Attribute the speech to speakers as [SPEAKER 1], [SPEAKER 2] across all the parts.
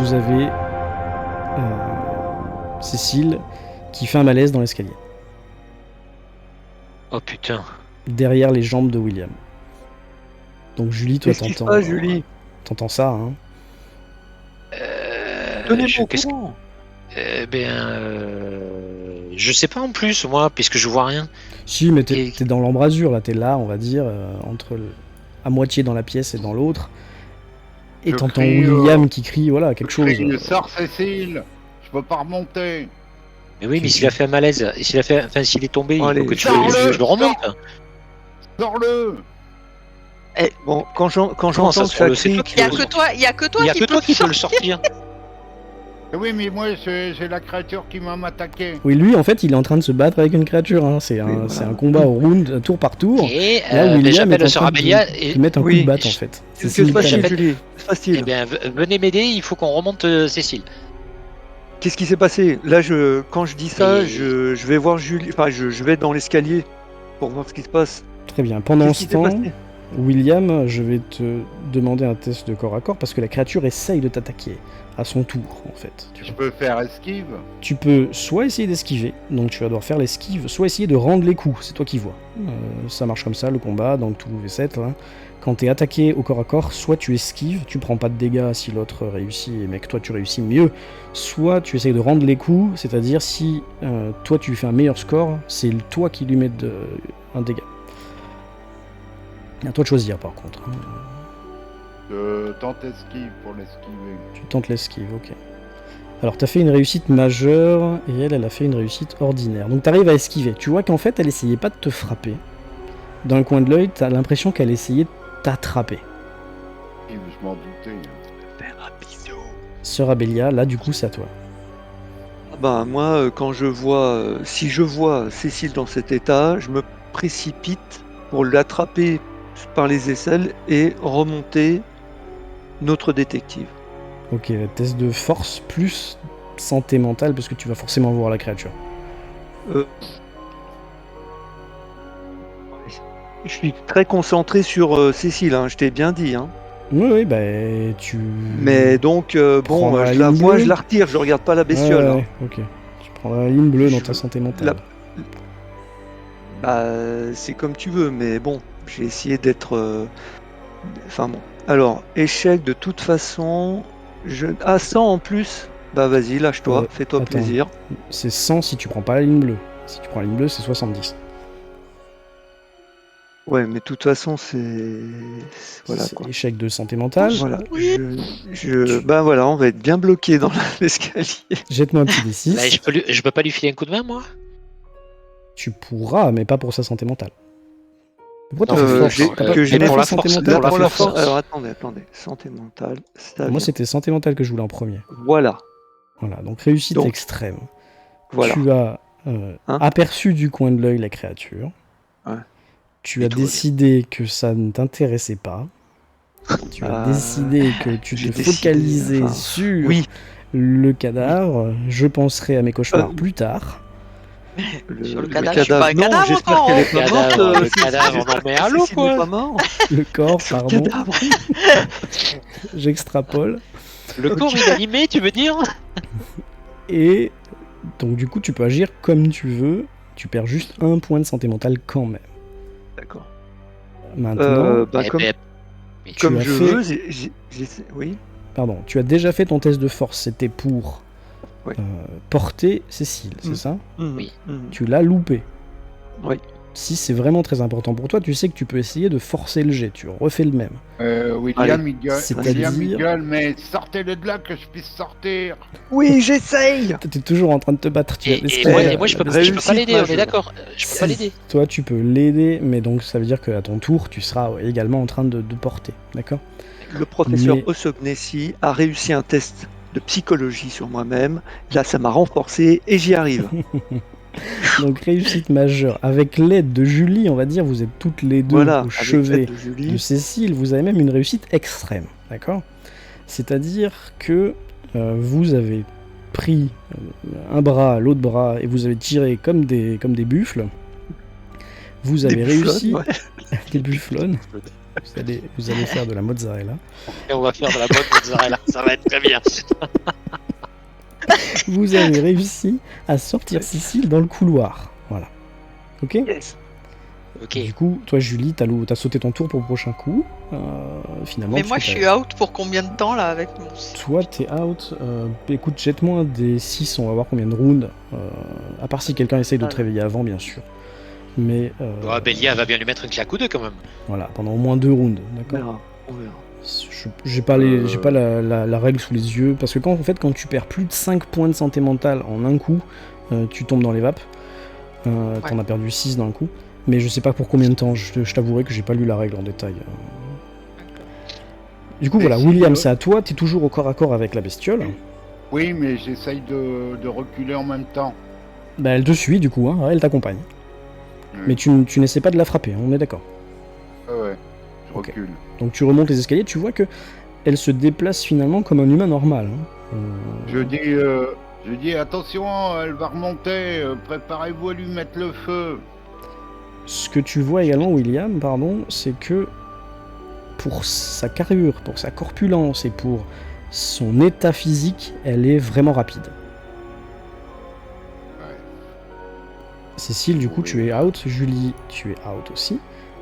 [SPEAKER 1] vous avez Cécile qui fait un malaise dans l'escalier.
[SPEAKER 2] Oh putain.
[SPEAKER 1] Derrière les jambes de William. Donc Julie, toi
[SPEAKER 3] Qu'est-ce qui se
[SPEAKER 1] t'entends...
[SPEAKER 3] passe, Julie?
[SPEAKER 1] T'entends ça, hein?
[SPEAKER 3] Tenez-moi au
[SPEAKER 2] qu'est-ce que-
[SPEAKER 3] courant.
[SPEAKER 2] Je sais pas en plus, moi, puisque je vois rien.
[SPEAKER 1] Si, mais t'es
[SPEAKER 2] Et-
[SPEAKER 1] dans l'embrasure, là, t'es là, on va dire, à moitié dans la pièce et dans l'autre. Et
[SPEAKER 4] Je
[SPEAKER 1] t'entends
[SPEAKER 4] crie,
[SPEAKER 1] William qui crie, voilà, quelque chose.
[SPEAKER 4] Sors Cécile, je peux pas remonter.
[SPEAKER 2] Mais oui, mais s'il a fait un malaise, s'il est tombé,
[SPEAKER 3] Allez,
[SPEAKER 2] il faut que
[SPEAKER 4] sors-le,
[SPEAKER 2] je le remonte.
[SPEAKER 4] Sors-le.
[SPEAKER 3] Bon, quand
[SPEAKER 2] Comment
[SPEAKER 3] j'entends
[SPEAKER 2] ça
[SPEAKER 3] que
[SPEAKER 2] se
[SPEAKER 3] ça
[SPEAKER 2] fait, c'est
[SPEAKER 3] crie,
[SPEAKER 2] toi qui
[SPEAKER 5] Il y a que toi, il y a que toi
[SPEAKER 2] Il y a
[SPEAKER 5] qui
[SPEAKER 2] que toi
[SPEAKER 5] peux
[SPEAKER 2] qui peux le sortir.
[SPEAKER 4] Eh oui, mais moi, j'ai la créature qui m'a attaqué.
[SPEAKER 1] Oui, lui, en fait, il est en train de se battre avec une créature. Hein. C'est
[SPEAKER 3] Oui, voilà.
[SPEAKER 1] c'est un combat au round, tour par tour.
[SPEAKER 2] Et
[SPEAKER 1] Là, William est
[SPEAKER 2] j'appelle
[SPEAKER 1] en
[SPEAKER 2] Sœur
[SPEAKER 1] train de
[SPEAKER 2] Amélia et
[SPEAKER 1] lui mettre un coup
[SPEAKER 3] Oui.
[SPEAKER 1] de batte, en fait.
[SPEAKER 3] c'est
[SPEAKER 1] Cécile,
[SPEAKER 3] facile,
[SPEAKER 2] j'appelle-
[SPEAKER 3] Julie. C'est facile.
[SPEAKER 2] Eh bien, venez m'aider, il faut qu'on remonte Cécile.
[SPEAKER 3] Qu'est-ce qui s'est passé? Là, quand je dis ça,
[SPEAKER 2] Mais-
[SPEAKER 3] je vais voir Julie. Enfin, je vais dans l'escalier pour voir ce qui se passe.
[SPEAKER 1] Très bien. Pendant
[SPEAKER 3] Qu'est-ce
[SPEAKER 1] ce
[SPEAKER 3] qui s'est
[SPEAKER 1] temps,
[SPEAKER 3] passé?
[SPEAKER 1] William, je vais te demander un test de corps à corps parce que la créature essaye de t'attaquer à son tour, en fait.
[SPEAKER 4] Je peux faire esquive.
[SPEAKER 1] Tu peux soit essayer d'esquiver, donc tu vas devoir faire l'esquive, soit essayer de rendre les coups, c'est toi qui vois. Ça marche comme ça, le combat, dans tout V7. Là. Quand t'es attaqué au corps à corps, soit tu esquives, tu prends pas de dégâts si l'autre réussit, mais que toi tu réussis mieux, soit tu essayes de rendre les coups, c'est-à-dire si toi tu fais un meilleur score, c'est toi qui lui mets un dégât. À toi de choisir par contre. Hein.
[SPEAKER 4] Je tente esquive pour l'esquiver.
[SPEAKER 1] Tu tentes l'esquive, ok. Alors t'as fait une réussite majeure et elle a fait une réussite ordinaire. Donc t'arrives à esquiver. Tu vois qu'en fait elle essayait pas de te frapper. Dans le coin de l'œil, t'as l'impression qu'elle essayait de t'attraper.
[SPEAKER 4] Je m'en doutais.
[SPEAKER 3] Faire un bisou.
[SPEAKER 1] Sœur Abélia, là du coup c'est à toi.
[SPEAKER 3] Bah moi, quand je vois, si je vois Cécile dans cet état, je me précipite pour l'attraper par les aisselles et remonter notre détective.
[SPEAKER 1] Ok, test de force plus santé mentale parce que tu vas forcément voir la créature.
[SPEAKER 3] Je suis très concentré sur Cécile, hein, je t'ai bien dit. Hein.
[SPEAKER 1] Oui, bah tu...
[SPEAKER 3] Mais donc,
[SPEAKER 1] Prends la
[SPEAKER 3] je la
[SPEAKER 1] ligne
[SPEAKER 3] vois,
[SPEAKER 1] bleue.
[SPEAKER 3] je la retire, je regarde pas la bestiole.
[SPEAKER 1] Ouais,
[SPEAKER 3] hein.
[SPEAKER 1] ok. Tu prendras la ligne bleue dans ta
[SPEAKER 3] Je-
[SPEAKER 1] santé mentale.
[SPEAKER 3] Bah, c'est comme tu veux, mais bon, j'ai essayé d'être... Enfin bon. Alors, échec de toute façon... Ah, 100 en plus? Bah vas-y, lâche-toi, fais-toi
[SPEAKER 1] attends.
[SPEAKER 3] plaisir.
[SPEAKER 1] C'est 100 si tu prends pas la ligne bleue. Si tu prends la ligne bleue, c'est 70.
[SPEAKER 3] Ouais, mais de toute façon, voilà
[SPEAKER 1] C'est
[SPEAKER 3] quoi.
[SPEAKER 1] échec de santé mentale.
[SPEAKER 3] Voilà. Ben voilà, on va être bien bloqué dans l'escalier.
[SPEAKER 1] Jette-moi un petit D6.
[SPEAKER 2] Là, je peux pas lui filer un coup de main, moi?
[SPEAKER 1] Tu pourras, mais pas pour sa santé mentale. Pourquoi t'as fait force
[SPEAKER 3] j'ai-
[SPEAKER 1] T'as pas-
[SPEAKER 3] que
[SPEAKER 1] t'as
[SPEAKER 3] j'ai
[SPEAKER 1] pas
[SPEAKER 3] pour
[SPEAKER 1] fait
[SPEAKER 3] la
[SPEAKER 1] santé
[SPEAKER 2] force,
[SPEAKER 1] mentale
[SPEAKER 2] pour la
[SPEAKER 1] t'as fait force.
[SPEAKER 3] Alors attendez. Santé mentale, ça
[SPEAKER 1] Moi,
[SPEAKER 3] vient.
[SPEAKER 1] c'était santé mentale que je voulais en premier.
[SPEAKER 3] Voilà,
[SPEAKER 1] Voilà, donc réussite
[SPEAKER 3] Donc,
[SPEAKER 1] extrême.
[SPEAKER 3] voilà.
[SPEAKER 1] Tu as
[SPEAKER 3] Hein
[SPEAKER 1] aperçu du coin de l'œil la créature.
[SPEAKER 3] Ouais.
[SPEAKER 1] Tu
[SPEAKER 3] Et
[SPEAKER 1] as
[SPEAKER 3] tout va bien.
[SPEAKER 1] décidé que ça ne t'intéressait pas. Tu as décidé que tu
[SPEAKER 3] j'ai
[SPEAKER 1] te
[SPEAKER 3] décidé,
[SPEAKER 1] focalisais
[SPEAKER 3] enfin,
[SPEAKER 1] sur
[SPEAKER 3] Oui,
[SPEAKER 1] le cadavre. Je penserai à mes cauchemars plus tard.
[SPEAKER 5] Sur le cadavre, je suis pas un
[SPEAKER 3] non,
[SPEAKER 5] cadavre
[SPEAKER 3] j'espère
[SPEAKER 5] encore,
[SPEAKER 3] qu'elle
[SPEAKER 5] hein.
[SPEAKER 3] est pas morte.
[SPEAKER 2] Le
[SPEAKER 3] Cécile,
[SPEAKER 2] cadavre,
[SPEAKER 3] j'espère
[SPEAKER 2] non, mais
[SPEAKER 3] que
[SPEAKER 2] allô,
[SPEAKER 3] Cécile
[SPEAKER 2] quoi.
[SPEAKER 3] n'est pas mort.
[SPEAKER 1] Le corps,
[SPEAKER 3] Sur le
[SPEAKER 1] pardon.
[SPEAKER 3] cadavre.
[SPEAKER 1] J'extrapole.
[SPEAKER 2] Le corps inanimé, tu veux dire?
[SPEAKER 1] Et donc du coup, tu peux agir comme tu veux. Tu perds juste un point de santé mentale quand même.
[SPEAKER 3] D'accord.
[SPEAKER 1] Maintenant,
[SPEAKER 3] Bah,
[SPEAKER 2] Eh
[SPEAKER 3] comme
[SPEAKER 2] ben, mais
[SPEAKER 1] tu
[SPEAKER 3] comme
[SPEAKER 1] as
[SPEAKER 3] je
[SPEAKER 1] fait-
[SPEAKER 3] veux, oui.
[SPEAKER 1] pardon, tu as déjà fait ton test de force. C'était pour
[SPEAKER 3] Ouais.
[SPEAKER 1] porter Cécile, c'est
[SPEAKER 3] Mm.
[SPEAKER 1] ça?
[SPEAKER 2] Oui.
[SPEAKER 1] Tu l'as loupé.
[SPEAKER 3] Oui.
[SPEAKER 1] Si c'est vraiment très important pour toi, tu sais que tu peux essayer de forcer le jet. Tu refais le même.
[SPEAKER 4] William, il gueule.
[SPEAKER 1] C'est-à-dire-
[SPEAKER 4] William, il gueule, mais sortez-le de là que je puisse sortir.
[SPEAKER 3] Oui, j'essaye.
[SPEAKER 1] T'es toujours en train de te battre. Tu
[SPEAKER 2] Et,
[SPEAKER 1] vas laisser
[SPEAKER 2] et
[SPEAKER 1] la-
[SPEAKER 2] moi, je peux
[SPEAKER 1] la-
[SPEAKER 2] pas
[SPEAKER 3] réussite
[SPEAKER 2] l'aider, on est
[SPEAKER 3] majeure.
[SPEAKER 2] d'accord? Je peux pas l'aider.
[SPEAKER 1] Toi, tu peux l'aider, mais donc ça veut dire qu'à ton tour, tu seras également en train de porter. D'accord?
[SPEAKER 3] Le professeur
[SPEAKER 1] Mais-
[SPEAKER 3] Osognesi a réussi un test de psychologie sur moi-même. Là, ça m'a renforcé et j'y arrive.
[SPEAKER 1] Donc réussite majeure. Avec l'aide de Julie, on va dire, vous êtes toutes les deux
[SPEAKER 3] Voilà,
[SPEAKER 1] au
[SPEAKER 3] avec
[SPEAKER 1] chevet
[SPEAKER 3] l'aide de
[SPEAKER 1] de
[SPEAKER 3] Julie.
[SPEAKER 1] Cécile. Vous avez même une réussite extrême. D'accord? C'est-à-dire que vous avez pris un bras, l'autre bras, et vous avez tiré comme des buffles. Vous avez
[SPEAKER 3] Des
[SPEAKER 1] réussi...
[SPEAKER 3] bufflonnes, ouais.
[SPEAKER 1] des bufflonnes. vous allez faire de la mozzarella.
[SPEAKER 2] Et on va faire de la bonne mozzarella, ça va être très bien.
[SPEAKER 1] Vous avez réussi à sortir Cécile dans le couloir. Voilà. Ok.
[SPEAKER 3] Yes.
[SPEAKER 2] Ok.
[SPEAKER 1] Du coup, toi, Julie, t'as sauté ton tour pour le prochain coup. Finalement.
[SPEAKER 5] Mais
[SPEAKER 1] parce
[SPEAKER 5] moi,
[SPEAKER 1] que
[SPEAKER 5] je suis out pour combien de temps là avec mon.
[SPEAKER 1] Toi, t'es out. Écoute, jette-moi des 6, on va voir combien de rounds. À part si quelqu'un essaye de te réveiller avant, bien sûr. Mais.
[SPEAKER 2] Bélia va bien lui mettre une claque ou deux quand même.
[SPEAKER 1] Voilà, pendant au moins 2 rounds,
[SPEAKER 3] On
[SPEAKER 1] d'accord.
[SPEAKER 3] verra. On verra.
[SPEAKER 1] J'ai pas la règle sous les yeux, parce que quand tu perds plus de 5 points de santé mentale en un coup, tu tombes dans les vapes. T'en as perdu 6 d'un coup. Mais je sais pas pour combien de temps, je t'avouerai que j'ai pas lu la règle en détail. Du coup, voilà, William, c'est à toi, t'es toujours au corps à corps avec la bestiole.
[SPEAKER 4] Oui, mais j'essaye de reculer en même temps.
[SPEAKER 1] Bah, elle te suit, du coup, hein, elle t'accompagne. Mais tu n'essaies pas de la frapper, on est d'accord.
[SPEAKER 4] Ouais, je
[SPEAKER 1] Ok.
[SPEAKER 4] recule.
[SPEAKER 1] Donc tu remontes les escaliers, tu vois que elle se déplace finalement comme un humain normal. Hein.
[SPEAKER 4] Je dis attention, elle va remonter, préparez-vous à lui mettre le feu.
[SPEAKER 1] Ce que tu vois également, William, c'est que pour sa carrure, pour sa corpulence et pour son état physique, elle est vraiment rapide.
[SPEAKER 4] Ouais.
[SPEAKER 1] Cécile, du coup, tu es out. Julie, tu es out aussi.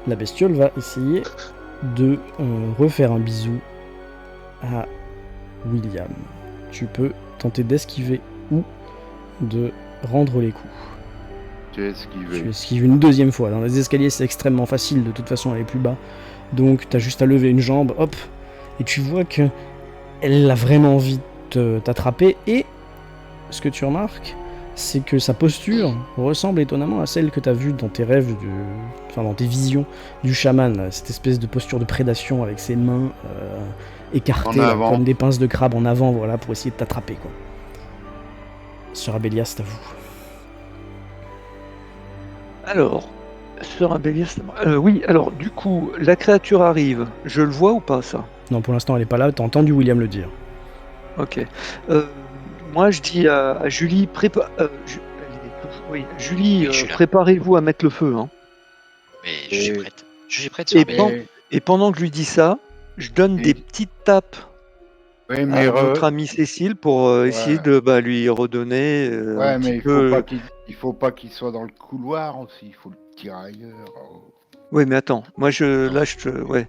[SPEAKER 1] La bestiole va essayer de refaire un bisou à William. Tu peux tenter d'esquiver ou de rendre les coups.
[SPEAKER 4] J'ai esquivé.
[SPEAKER 1] Tu esquives une deuxième fois. Dans les escaliers, c'est extrêmement facile. De toute façon, elle est plus bas. Donc, t'as juste à lever une jambe, hop. Et tu vois que elle a vraiment envie de t'attraper. Et ce que tu remarques, c'est que sa posture ressemble étonnamment à celle que t'as vue dans tes rêves, dans tes visions du chaman. Cette espèce de posture de prédation avec ses mains écartées, là, comme des pinces de crabe en avant, voilà, pour essayer de t'attraper, quoi. Sœur Abélia, c'est à vous.
[SPEAKER 3] Alors, Sœur Abélia, oui, alors du coup, la créature arrive. Je le vois ou pas, ça?
[SPEAKER 1] Non, pour l'instant, elle est pas là. T'as entendu William le dire.
[SPEAKER 3] Ok. Moi, je dis à Julie, Julie,
[SPEAKER 2] Oui, je suis là.
[SPEAKER 3] préparez-vous à mettre le feu. Hein.
[SPEAKER 2] Mais je suis prête. Je suis prête sur
[SPEAKER 3] Et pendant que je lui dis ça, je donne des petites tapes
[SPEAKER 4] Oui, mais
[SPEAKER 3] à notre amie Cécile pour essayer de lui redonner un
[SPEAKER 4] mais
[SPEAKER 3] petit peu...
[SPEAKER 4] il faut pas qu'il soit dans le couloir aussi, il faut le tirer ailleurs.
[SPEAKER 3] Oui, mais attends, moi ouais.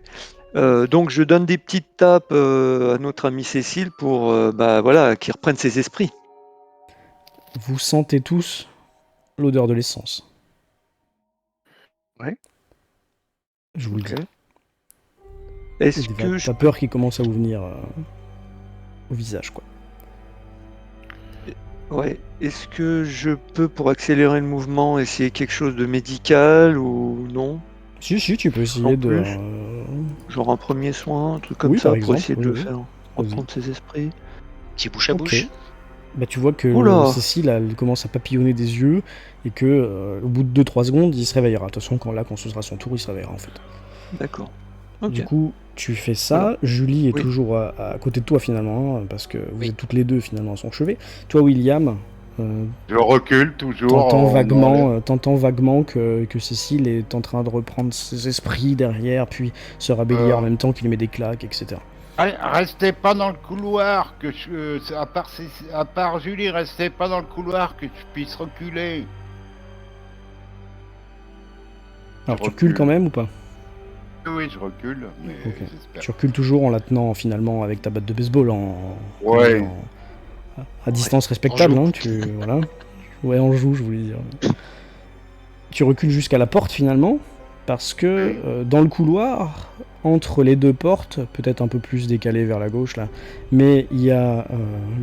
[SPEAKER 3] Donc je donne des petites tapes à notre amie Cécile pour qu'il reprenne ses esprits.
[SPEAKER 1] Vous sentez tous l'odeur de l'essence.
[SPEAKER 3] Ouais.
[SPEAKER 1] Je vous le dis.
[SPEAKER 3] Est-ce que
[SPEAKER 1] t'as peur qu'il commence à vous venir au visage, quoi.
[SPEAKER 3] Ouais. Est-ce que je peux, pour accélérer le mouvement, essayer quelque chose de médical ou non?
[SPEAKER 1] Si, tu peux essayer de...
[SPEAKER 3] Genre un premier soin, un truc comme
[SPEAKER 1] Oui,
[SPEAKER 3] ça,
[SPEAKER 1] par
[SPEAKER 3] pour
[SPEAKER 1] exemple,
[SPEAKER 3] essayer de
[SPEAKER 1] oui,
[SPEAKER 3] le faire reprendre ses esprits.
[SPEAKER 2] Petit bouche à bouche.
[SPEAKER 1] Bah, tu vois que Cécile, elle commence à papillonner des yeux et que au bout de 2-3 secondes, il se réveillera. De toute façon, quand ce sera son tour, il se réveillera en fait.
[SPEAKER 3] D'accord. Okay.
[SPEAKER 1] Du coup, tu fais ça. Voilà. Julie est toujours à côté de toi finalement, hein, parce que vous êtes toutes les deux finalement à son chevet. Toi, William,
[SPEAKER 4] je recule toujours.
[SPEAKER 1] T'entends vaguement que Cécile est en train de reprendre ses esprits derrière, puis se rébellier en même temps qu'il met des claques, etc.
[SPEAKER 4] Allez, restez pas dans le couloir, à part Julie, restez pas dans le couloir, que je puisse reculer.
[SPEAKER 1] Alors tu recules quand même ou pas?
[SPEAKER 4] Oui, je recule, mais
[SPEAKER 1] tu recules toujours en la tenant finalement avec ta batte de baseball à distance respectable, hein, voilà. Ouais, en joue, je voulais dire. Tu recules jusqu'à la porte finalement, parce que dans le couloir, entre les deux portes, peut-être un peu plus décalé vers la gauche là, mais il y a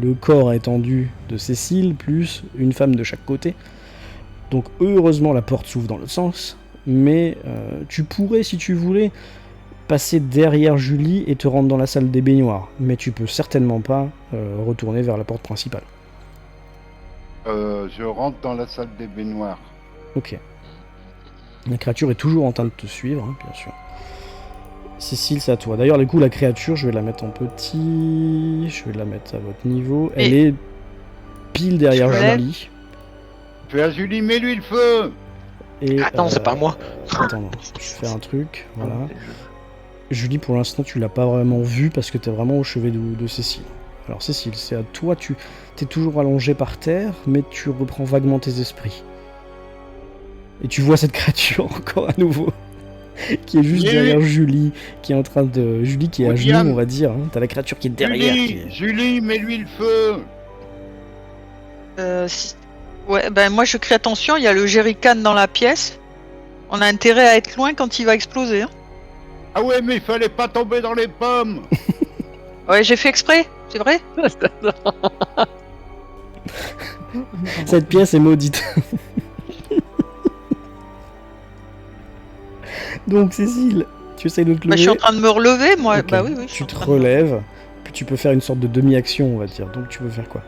[SPEAKER 1] le corps étendu de Cécile, plus une femme de chaque côté. Donc heureusement la porte s'ouvre dans l'autre sens, mais tu pourrais, si tu voulais, passer derrière Julie et te rendre dans la salle des baignoires, mais tu peux certainement pas retourner vers la porte principale.
[SPEAKER 4] Je rentre dans la salle des baignoires.
[SPEAKER 1] Ok. La créature est toujours en train de te suivre, hein, bien sûr. Cécile, c'est à toi. D'ailleurs, du coup, la créature, je vais la mettre en petit. Je vais la mettre à votre niveau. Elle est pile derrière Julie.
[SPEAKER 4] Tu as Julie, mets-lui le feu.
[SPEAKER 1] Et,
[SPEAKER 2] attends, c'est pas moi.
[SPEAKER 1] Attends, je vais faire un truc. Voilà. Julie, pour l'instant, tu l'as pas vraiment vue parce que t'es vraiment au chevet de Cécile. Alors Cécile, c'est à toi, t'es toujours allongé par terre, mais tu reprends vaguement tes esprits. Et tu vois cette créature encore à nouveau, qui est juste derrière Julie, qui est en train de... Julie qui est à genoux, on va dire. Hein. T'as la créature qui est derrière.
[SPEAKER 4] Julie, mets-lui le feu.
[SPEAKER 5] Ouais, ben moi je crie attention, il y a le jerrycan dans la pièce. On a intérêt à être loin quand il va exploser. Hein.
[SPEAKER 4] Ah ouais, mais il fallait pas tomber dans les pommes.
[SPEAKER 5] Ouais, j'ai fait exprès, c'est vrai.
[SPEAKER 1] Cette pièce est maudite. Donc Cécile, tu essayes de te lever.
[SPEAKER 5] Je suis en train de me relever, moi.
[SPEAKER 1] Okay.
[SPEAKER 5] Bah oui, oui.
[SPEAKER 1] Tu te relèves, puis tu peux faire une sorte de demi-action, on va dire. Donc tu veux faire quoi?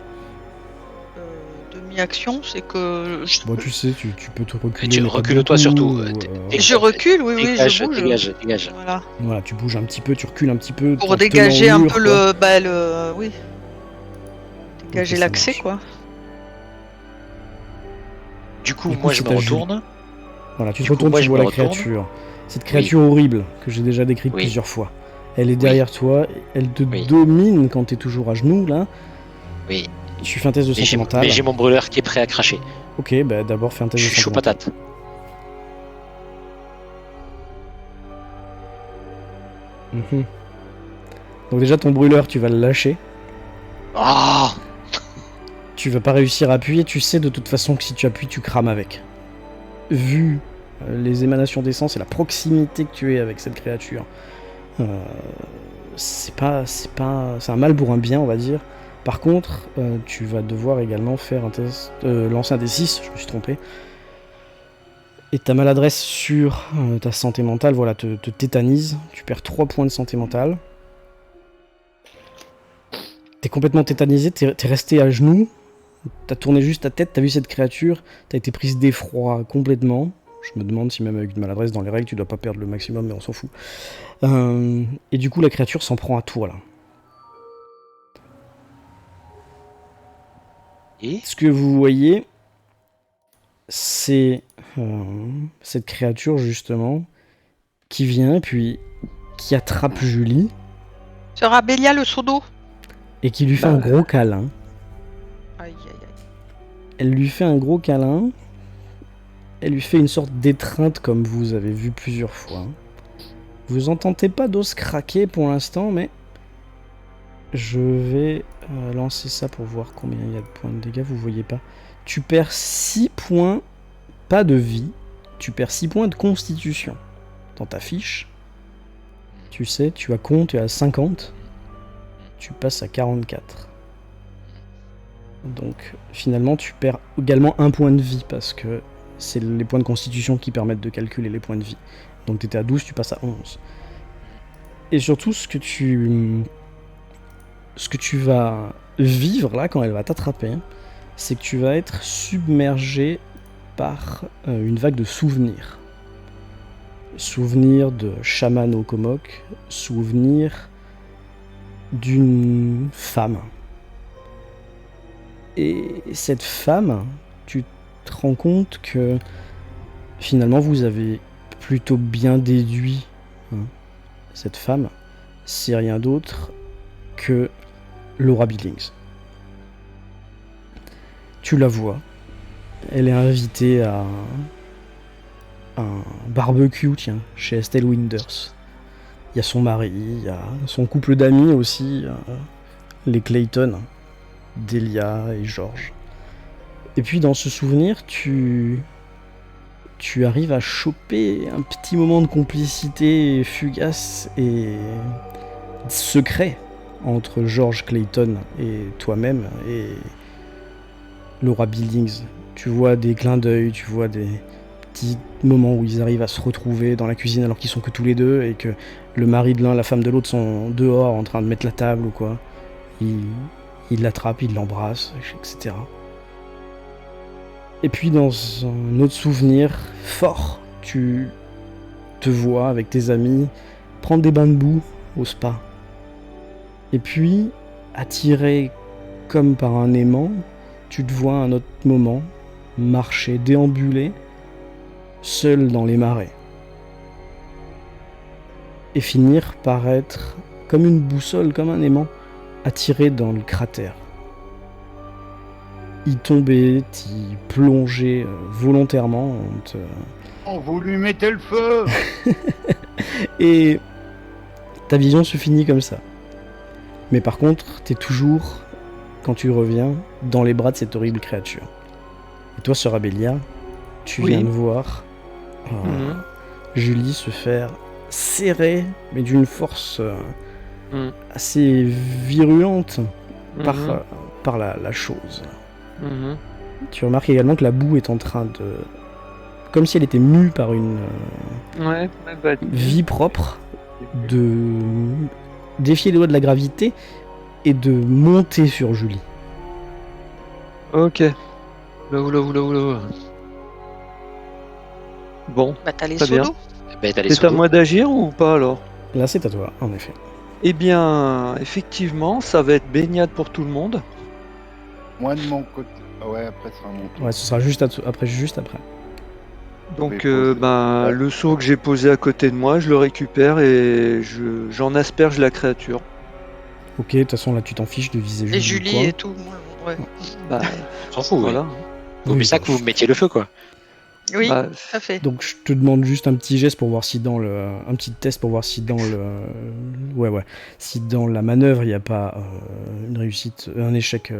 [SPEAKER 5] Demi-action, c'est que...
[SPEAKER 1] Bon, tu sais, tu peux te reculer.
[SPEAKER 2] Tu recule-toi surtout.
[SPEAKER 5] Je recule, oui,
[SPEAKER 2] dégage,
[SPEAKER 5] je bouge.
[SPEAKER 2] Dégage.
[SPEAKER 5] Voilà,
[SPEAKER 1] tu bouges un petit peu, tu recules un petit peu.
[SPEAKER 5] pour dégager un peu le... Oui. Dégager l'accès, quoi.
[SPEAKER 2] Du coup, moi je me retourne.
[SPEAKER 1] Voilà, tu te retournes, tu vois la créature. Cette créature horrible que j'ai déjà décrite plusieurs fois. Elle est derrière toi, elle te domine quand t'es toujours à genoux, là.
[SPEAKER 2] Oui.
[SPEAKER 1] Tu fais un test de santé mentale.
[SPEAKER 2] Mais j'ai mon brûleur qui est prêt à cracher.
[SPEAKER 1] Ok, bah d'abord fais un test de santé mentale.
[SPEAKER 2] Je suis chaud patate.
[SPEAKER 1] Donc déjà ton brûleur, tu vas le lâcher.
[SPEAKER 2] Oh,
[SPEAKER 1] tu vas pas réussir à appuyer, tu sais de toute façon que si tu appuies, tu crames avec. Vu les émanations d'essence et la proximité que tu es avec cette créature, c'est un mal pour un bien, on va dire. Par contre, tu vas devoir également faire un test, lancer un D6, je me suis trompé. Et ta maladresse sur ta santé mentale, voilà, te tétanise. Tu perds 3 points de santé mentale. T'es complètement tétanisé, t'es resté à genoux. T'as tourné juste ta tête, t'as vu cette créature, t'as été prise d'effroi complètement. Je me demande si même avec une maladresse dans les règles, tu dois pas perdre le maximum, mais on s'en fout. Et du coup, la créature s'en prend à toi, là.
[SPEAKER 2] Et
[SPEAKER 1] ce que vous voyez, c'est cette créature, justement, qui vient, puis qui attrape Julie.
[SPEAKER 5] Sera Bélia le seau d'eau.
[SPEAKER 1] Et qui lui fait un gros câlin.
[SPEAKER 5] Aïe, aïe, aïe.
[SPEAKER 1] Elle lui fait un gros câlin. Elle lui fait une sorte d'étreinte comme vous avez vu plusieurs fois. Vous entendez pas d'os craquer pour l'instant, mais je vais lancer ça pour voir combien il y a de points de dégâts. Vous voyez pas. Tu perds 6 points, pas de vie. Tu perds 6 points de constitution dans ta fiche. Tu sais, tu as compte, tu es à 50. Tu passes à 44. Donc finalement tu perds également un point de vie parce que c'est les points de constitution qui permettent de calculer les points de vie. Donc tu étais à 12, tu passes à 11. Et surtout ce que tu vas vivre là quand elle va t'attraper, c'est que tu vas être submergé par une vague de souvenirs. Souvenirs de chaman Okomok, souvenirs d'une femme. Et cette femme, tu te rends compte que finalement vous avez plutôt bien déduit. Cette femme, c'est rien d'autre que Laura Billings. Tu la vois. Elle est invitée à un barbecue, tiens, chez Estelle Winders. Il y a son mari, il y a son couple d'amis aussi, les Clayton, Delia et George. Et puis dans ce souvenir, tu arrives à choper un petit moment de complicité fugace et secret entre George Clayton et toi-même et Laura Billings. Tu vois des clins d'œil, tu vois des petits moments où ils arrivent à se retrouver dans la cuisine alors qu'ils sont que tous les deux et que le mari de l'un, la femme de l'autre sont dehors en train de mettre la table ou quoi. Il l'attrape, il l'embrasse, etc. Et puis dans un autre souvenir fort, tu te vois avec tes amis prendre des bains de boue au spa. Et puis, attiré comme par un aimant, tu te vois à un autre moment marcher, déambuler, seul dans les marais. et finir par être comme une boussole, comme un aimant, attiré dans le cratère. Y tomber, y plonger volontairement.
[SPEAKER 4] Oh, vous lui mettez le feu.
[SPEAKER 1] Et ta vision se finit comme ça. Mais par contre, t'es toujours, quand tu reviens, dans les bras de cette horrible créature. Et toi, Sœur Abélia, tu
[SPEAKER 3] Oui.
[SPEAKER 1] viens de voir
[SPEAKER 3] Mhm.
[SPEAKER 1] Julie se faire serrer, mais d'une force
[SPEAKER 3] Mhm.
[SPEAKER 1] assez virulente par,
[SPEAKER 3] Mhm.
[SPEAKER 1] par la chose.
[SPEAKER 3] Mhm.
[SPEAKER 1] Tu remarques également que la boue est en train de... Comme si elle était mue par une
[SPEAKER 3] Ouais, bah,
[SPEAKER 1] vie propre, de défier les lois de la gravité et de monter sur Julie.
[SPEAKER 3] Ok. Oula. Bon,
[SPEAKER 5] Bah t'as les
[SPEAKER 3] Très bien.
[SPEAKER 5] solos.
[SPEAKER 2] Ben, t'as les
[SPEAKER 3] c'est à
[SPEAKER 2] solos.
[SPEAKER 3] moi d'agir ou pas alors?
[SPEAKER 1] Là, c'est à toi, en effet.
[SPEAKER 3] Eh bien, effectivement, ça va être baignade pour tout le monde.
[SPEAKER 4] Moi de mon côté. Ah ouais, après ça remonte.
[SPEAKER 1] Ouais, ce sera juste après.
[SPEAKER 3] Donc,
[SPEAKER 4] vais poser. Ouais.
[SPEAKER 3] le seau que j'ai posé à côté de moi, je le récupère et j'en asperge la créature.
[SPEAKER 1] Ok, de toute façon, là, tu t'en fiches de viser
[SPEAKER 5] Et
[SPEAKER 1] Julie.
[SPEAKER 5] Julie et tout. Ouais.
[SPEAKER 3] Bah,
[SPEAKER 2] On s'en fout,
[SPEAKER 3] voilà.
[SPEAKER 2] Vaut mieux ça que vous mettiez le feu, quoi.
[SPEAKER 5] Oui,
[SPEAKER 3] Bah,
[SPEAKER 5] tout à fait.
[SPEAKER 1] Donc, je te demande juste un petit geste pour voir si dans le... Un petit test pour voir si dans le... Ouais. Si dans la manœuvre, il n'y a pas une réussite... Un échec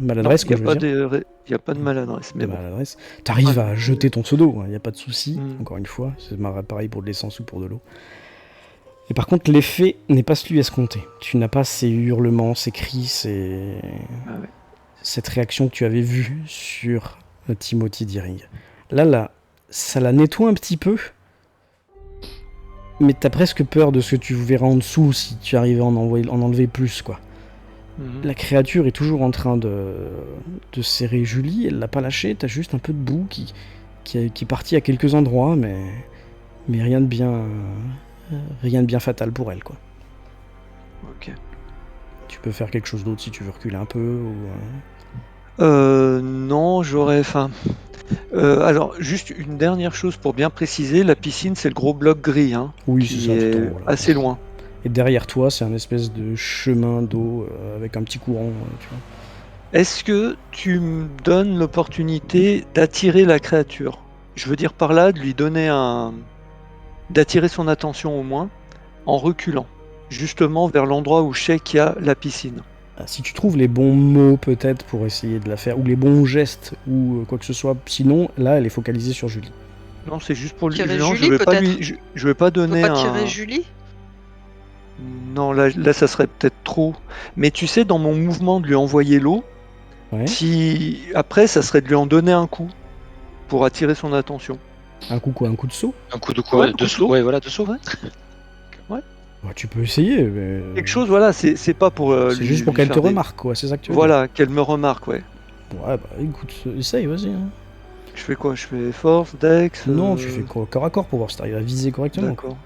[SPEAKER 1] maladresse,
[SPEAKER 3] il
[SPEAKER 1] quoi, je veux dire.
[SPEAKER 3] n'y a pas de maladresse. Mais
[SPEAKER 1] De
[SPEAKER 3] bon.
[SPEAKER 1] maladresse. T'arrives à jeter ton seau d'eau, il n'y a pas de souci,
[SPEAKER 3] Mm.
[SPEAKER 1] encore une fois. C'est pareil pour de l'essence ou pour de l'eau. Et par contre, l'effet n'est pas celui escompté. Tu n'as pas ces hurlements, ces cris,
[SPEAKER 3] Ah ouais.
[SPEAKER 1] cette réaction que tu avais vue sur Timothy Deering. Là, ça la nettoie un petit peu, mais t'as presque peur de ce que tu verras en dessous si tu arrives à en enlever plus, quoi.
[SPEAKER 3] Mhm.
[SPEAKER 1] La créature est toujours en train de serrer Julie, elle l'a pas lâché, t'as juste un peu de boue qui est parti à quelques endroits, mais rien de bien fatal pour elle, quoi.
[SPEAKER 3] Ok.
[SPEAKER 1] Tu peux faire quelque chose d'autre si tu veux reculer un peu, ou...
[SPEAKER 3] Non, j'aurais faim. Alors, juste une dernière chose pour bien préciser, la piscine, c'est le gros bloc gris, hein,
[SPEAKER 1] Oui,
[SPEAKER 3] qui
[SPEAKER 1] c'est ça, tout en
[SPEAKER 3] est
[SPEAKER 1] haut, là.
[SPEAKER 3] assez loin.
[SPEAKER 1] Et derrière toi, c'est un espèce de chemin d'eau avec un petit courant, tu vois.
[SPEAKER 3] Est-ce que tu me donnes l'opportunité d'attirer la créature? Je veux dire par là, de lui donner d'attirer son attention au moins, en reculant, justement vers l'endroit où je sais qu'il y a la piscine.
[SPEAKER 1] Si tu trouves les bons mots peut-être pour essayer de la faire, ou les bons gestes, ou quoi que ce soit, sinon, là, elle est focalisée sur Julie.
[SPEAKER 3] Non, c'est juste pour lui.
[SPEAKER 5] Tirer
[SPEAKER 3] Non,
[SPEAKER 5] Julie, peut-être.
[SPEAKER 3] Je vais pas
[SPEAKER 5] Tu peux
[SPEAKER 3] donner
[SPEAKER 5] pas
[SPEAKER 3] un.
[SPEAKER 5] tirer Julie?
[SPEAKER 3] Non, là, ça serait peut-être trop. Mais tu sais, dans mon mouvement de lui envoyer l'eau,
[SPEAKER 1] Ouais.
[SPEAKER 3] si après, ça serait de lui en donner un coup pour attirer son attention.
[SPEAKER 1] Un coup quoi? Un coup de saut?
[SPEAKER 2] Un coup de quoi?
[SPEAKER 3] Ouais, un coup
[SPEAKER 2] De
[SPEAKER 3] de
[SPEAKER 2] saut.
[SPEAKER 3] saut.
[SPEAKER 2] Ouais, voilà, de saut.
[SPEAKER 1] Bah, tu peux essayer, mais...
[SPEAKER 3] Quelque chose, voilà, c'est pas pour.
[SPEAKER 1] C'est juste pour qu'elle te remarque, quoi, c'est ça que tu veux
[SPEAKER 3] Voilà, qu'elle me remarque, ouais.
[SPEAKER 1] dire. Ouais, bah écoute, essaye, vas-y. Hein.
[SPEAKER 3] Je fais quoi? Je fais force, dex.
[SPEAKER 1] Non, tu fais corps à corps pour voir si t'arrives à viser correctement.
[SPEAKER 3] D'accord.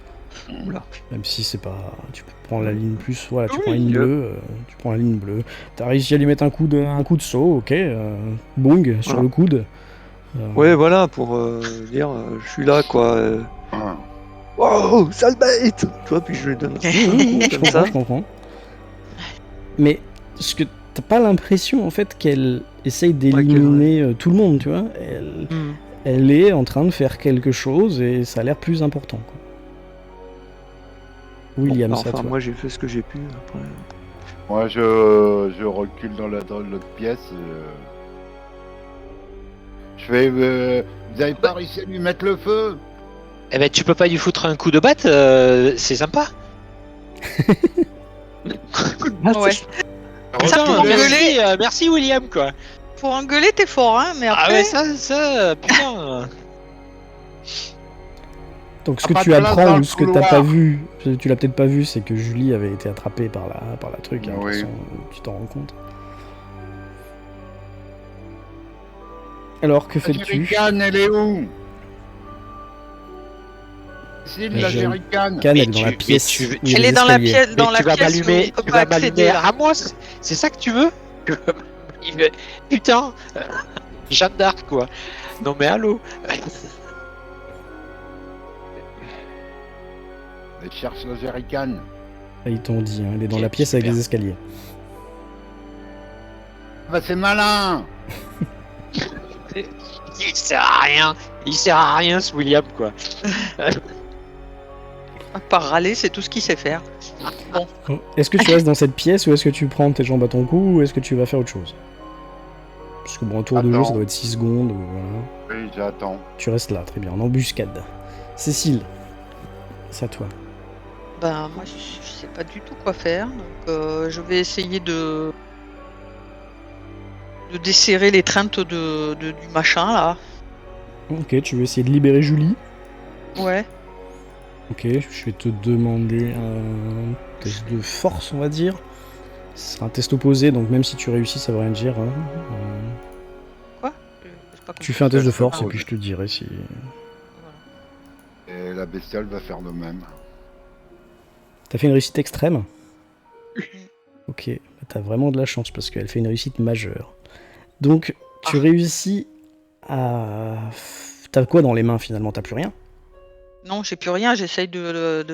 [SPEAKER 3] Oula.
[SPEAKER 1] Même si c'est pas... Tu peux prendre la ligne plus... Voilà, tu
[SPEAKER 3] Oui,
[SPEAKER 1] prends la ligne bleue, tu prends la ligne bleue. T'as réussi à lui mettre un coup de saut, ok. Bong, sur
[SPEAKER 3] Voilà.
[SPEAKER 1] le coude.
[SPEAKER 3] Ouais, voilà, pour dire, je suis là, quoi.
[SPEAKER 4] Ah.
[SPEAKER 3] Wow, sale bête! Tu vois, puis je lui donne un
[SPEAKER 1] Je
[SPEAKER 3] comme
[SPEAKER 1] comprends,
[SPEAKER 3] ça.
[SPEAKER 1] je comprends. Mais ce que t'as pas l'impression en fait qu'elle essaye d'éliminer tout le monde, tu vois.
[SPEAKER 3] Hmm.
[SPEAKER 1] Elle est en train de faire quelque chose et ça a l'air plus important, quoi. William,
[SPEAKER 3] Bon,
[SPEAKER 1] c'est à
[SPEAKER 3] enfin,
[SPEAKER 1] toi.
[SPEAKER 3] moi j'ai fait ce que j'ai pu. Après.
[SPEAKER 4] Moi, je recule dans l'autre pièce. Je fais. Vous avez pas réussi à lui mettre le feu?
[SPEAKER 2] Eh ben, tu peux pas lui foutre un coup de batte, c'est sympa.
[SPEAKER 5] Ouais.
[SPEAKER 2] Putain,
[SPEAKER 5] pour
[SPEAKER 2] merci William, quoi.
[SPEAKER 5] Pour engueuler, t'es fort, hein, mais
[SPEAKER 2] Ah
[SPEAKER 5] après...
[SPEAKER 2] ouais, ça, putain.
[SPEAKER 1] Donc ce
[SPEAKER 4] Ah,
[SPEAKER 1] que
[SPEAKER 4] pas
[SPEAKER 1] tu
[SPEAKER 4] de place
[SPEAKER 1] apprends
[SPEAKER 4] dans
[SPEAKER 1] ou
[SPEAKER 4] le
[SPEAKER 1] ce que t'as
[SPEAKER 4] couloir.
[SPEAKER 1] pas vu, tu l'as peut-être pas vu, c'est que Julie avait été attrapée par la truc. Hein, de toute
[SPEAKER 4] Oui.
[SPEAKER 1] façon, tu t'en rends compte. Alors que
[SPEAKER 4] La
[SPEAKER 1] fais-tu?
[SPEAKER 4] jerrycan, elle est où? C'est
[SPEAKER 1] La
[SPEAKER 4] la
[SPEAKER 1] jerrycan,
[SPEAKER 4] jerrycan.
[SPEAKER 1] elle
[SPEAKER 2] Mais
[SPEAKER 1] est dans la
[SPEAKER 2] tu-
[SPEAKER 1] pièce.
[SPEAKER 2] mais tu-
[SPEAKER 1] où il y a
[SPEAKER 5] Elle
[SPEAKER 1] les
[SPEAKER 5] est dans la
[SPEAKER 1] escaliers.
[SPEAKER 5] pièce,
[SPEAKER 2] Mais
[SPEAKER 5] dans la
[SPEAKER 2] tu vas
[SPEAKER 5] pièce où
[SPEAKER 2] m'allumer,
[SPEAKER 5] on peut
[SPEAKER 2] tu
[SPEAKER 5] pas
[SPEAKER 2] vas
[SPEAKER 5] accéder,
[SPEAKER 2] m'allumer
[SPEAKER 5] là.
[SPEAKER 2] à moi, c'est ça que tu veux? Putain, Jeanne d'Arc, quoi. Non mais allô.
[SPEAKER 4] Elle cherche le jerrycan.
[SPEAKER 1] Ah, ils t'ont dit, hein, elle est dans
[SPEAKER 2] Ok,
[SPEAKER 1] la pièce avec
[SPEAKER 2] super.
[SPEAKER 1] les escaliers.
[SPEAKER 4] Bah c'est malin.
[SPEAKER 2] Il sert à rien. Il sert à rien, ce William, quoi.
[SPEAKER 5] À part râler, c'est tout ce qu'il sait faire. Bon,
[SPEAKER 1] Est-ce que tu restes dans cette pièce ou est-ce que tu prends tes jambes à ton cou ou est-ce que tu vas faire autre chose? Parce que bon, un tour de jeu,
[SPEAKER 4] Attends.
[SPEAKER 1] ça doit être 6 secondes. Voilà.
[SPEAKER 4] Oui, j'attends.
[SPEAKER 1] Tu restes là, très bien, en embuscade. Cécile, c'est à toi.
[SPEAKER 5] ben moi je sais pas du tout quoi faire, donc je vais essayer de desserrer l'étreinte du machin là.
[SPEAKER 1] Ok, tu veux essayer de libérer Julie.
[SPEAKER 5] Ouais.
[SPEAKER 1] Ok, je vais te demander un test de force, on va dire. Ce sera un test opposé, donc même si tu réussis, ça veut rien dire. Hein.
[SPEAKER 5] Quoi? J'ai pas compris.
[SPEAKER 1] Tu fais un test de force
[SPEAKER 5] Ah,
[SPEAKER 1] et puis je te dirai si...
[SPEAKER 5] voilà.
[SPEAKER 4] Et la bestiole va faire de même.
[SPEAKER 1] T'as fait une réussite extrême? Ok, bah t'as vraiment de la chance parce qu'elle fait une réussite majeure. Donc, tu réussis à... T'as quoi dans les mains finalement? T'as plus rien?
[SPEAKER 5] Non, j'ai plus rien, j'essaye de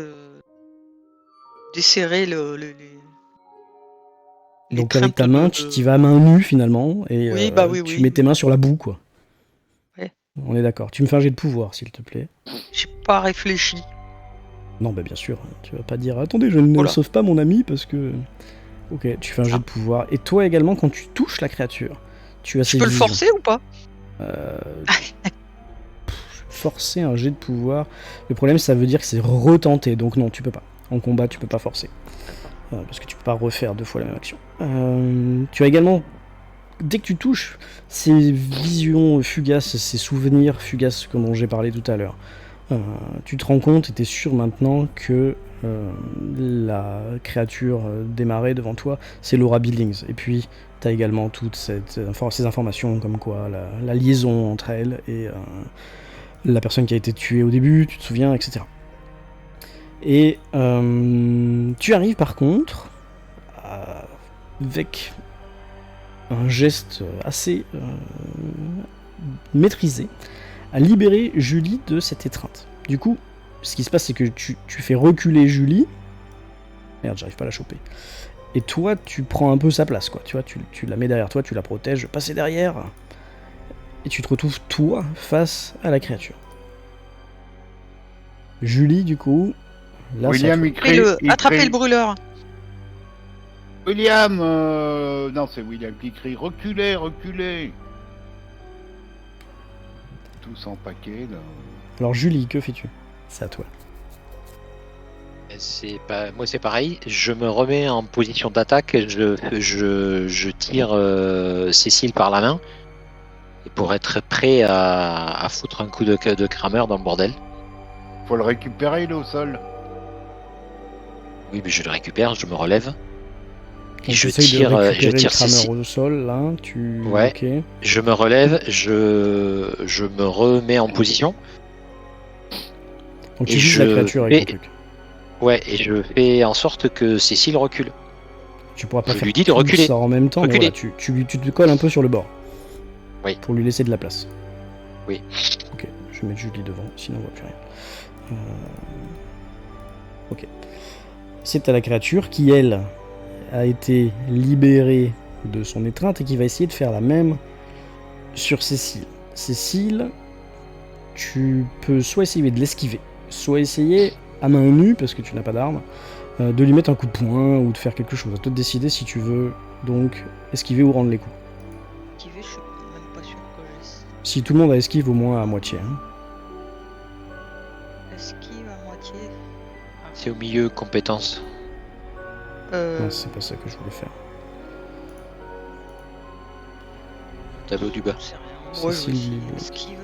[SPEAKER 5] desserrer
[SPEAKER 1] Donc
[SPEAKER 5] l'étreinte
[SPEAKER 1] avec ta main,
[SPEAKER 5] de-
[SPEAKER 1] tu y vas à main nue finalement et
[SPEAKER 5] Oui, bah oui,
[SPEAKER 1] tu
[SPEAKER 5] oui.
[SPEAKER 1] mets tes mains sur la boue quoi.
[SPEAKER 5] Ouais.
[SPEAKER 1] On est d'accord. Tu me fais un jet de pouvoir s'il te plaît.
[SPEAKER 5] J'ai pas réfléchi.
[SPEAKER 1] Non, bah bien sûr, tu vas pas dire attendez, je ne
[SPEAKER 5] Voilà.
[SPEAKER 1] sauve pas mon ami parce que. Ok, tu fais un jet
[SPEAKER 5] Ah.
[SPEAKER 1] de pouvoir. Et toi également, quand tu touches la créature, tu as
[SPEAKER 5] Je
[SPEAKER 1] ses
[SPEAKER 5] peux le
[SPEAKER 1] visions.
[SPEAKER 5] forcer ou pas?
[SPEAKER 1] Forcer un jet de pouvoir. Le problème, ça veut dire que c'est retenté, donc non, tu peux pas. En combat, tu peux pas forcer. Parce que tu peux pas refaire 2 fois la même action. Tu as également, dès que tu touches, ces visions fugaces, ces souvenirs fugaces comme dont j'ai parlé tout à l'heure, tu te rends compte et tu es sûr maintenant que la créature démarrée devant toi, c'est Laura Billings. Et puis, tu as également toutes ces informations comme quoi la liaison entre elle et la personne qui a été tuée au début, tu te souviens, etc. Et tu arrives par contre, avec un geste assez maîtrisé, à libérer Julie de cette étreinte. Du coup, ce qui se passe, c'est que tu fais reculer Julie. Merde, j'arrive pas à la choper. Et toi, tu prends un peu sa place, quoi. Tu vois, tu la mets derrière toi, tu la protèges, passer derrière. Et tu te retrouves, toi, face à la créature. Julie, du coup... Là,
[SPEAKER 4] William,
[SPEAKER 1] ça...
[SPEAKER 4] il crie.
[SPEAKER 5] Attrapez le brûleur.
[SPEAKER 4] William, non, c'est William qui crie. Reculez, reculez. Tous en paquet, là.
[SPEAKER 1] Alors, Julie, que fais-tu? C'est à toi.
[SPEAKER 2] Moi, c'est pareil. Je me remets en position d'attaque. Je tire Cécile par la main. Et pour être prêt à foutre un coup de crameur dans le bordel.
[SPEAKER 4] Faut le récupérer, il est au sol.
[SPEAKER 2] Oui, mais je le récupère, je me relève. Et
[SPEAKER 1] Donc,
[SPEAKER 2] je
[SPEAKER 1] t'essayes de
[SPEAKER 2] tire
[SPEAKER 1] récupérer le
[SPEAKER 2] Cécile.
[SPEAKER 1] crameur au sol, là. Tu...
[SPEAKER 2] Ouais.
[SPEAKER 1] Ok.
[SPEAKER 2] Je me relève, je me remets en position.
[SPEAKER 1] Donc,
[SPEAKER 2] Et
[SPEAKER 1] tu vises
[SPEAKER 2] je
[SPEAKER 1] la créature avec
[SPEAKER 2] fais-
[SPEAKER 1] ton truc.
[SPEAKER 2] Ouais, et je fais en sorte que Cécile recule.
[SPEAKER 1] Tu pourras pas
[SPEAKER 2] je
[SPEAKER 1] faire
[SPEAKER 2] lui dis de
[SPEAKER 1] tout
[SPEAKER 2] reculer.
[SPEAKER 1] ça en même temps, mais
[SPEAKER 2] Reculer.
[SPEAKER 1] voilà, tu te colles un peu sur le bord.
[SPEAKER 2] Oui.
[SPEAKER 1] Pour lui laisser de la place.
[SPEAKER 2] Oui.
[SPEAKER 1] Ok, je vais mettre Julie devant, sinon on voit plus rien. Ok. C'est à la créature qui, elle, a été libérée de son étreinte et qui va essayer de faire la même sur Cécile. Cécile, tu peux soit essayer de l'esquiver, soit essayer à main nue, parce que tu n'as pas d'arme, de lui mettre un coup de poing ou de faire quelque chose. À toi de décider si tu veux donc esquiver ou rendre les coups.
[SPEAKER 5] Esquiver, je suis même pas sûr que
[SPEAKER 1] Si tout le monde a esquive au moins à moitié. Hein.
[SPEAKER 5] esquive à moitié.
[SPEAKER 2] C'est au milieu, compétence.
[SPEAKER 1] Non, c'est pas ça que je voulais faire.
[SPEAKER 2] Tableau du bas.
[SPEAKER 5] j'en sais rien.
[SPEAKER 1] C'est
[SPEAKER 5] Ouais, je vais
[SPEAKER 1] Sylvie.
[SPEAKER 5] essayer esquive.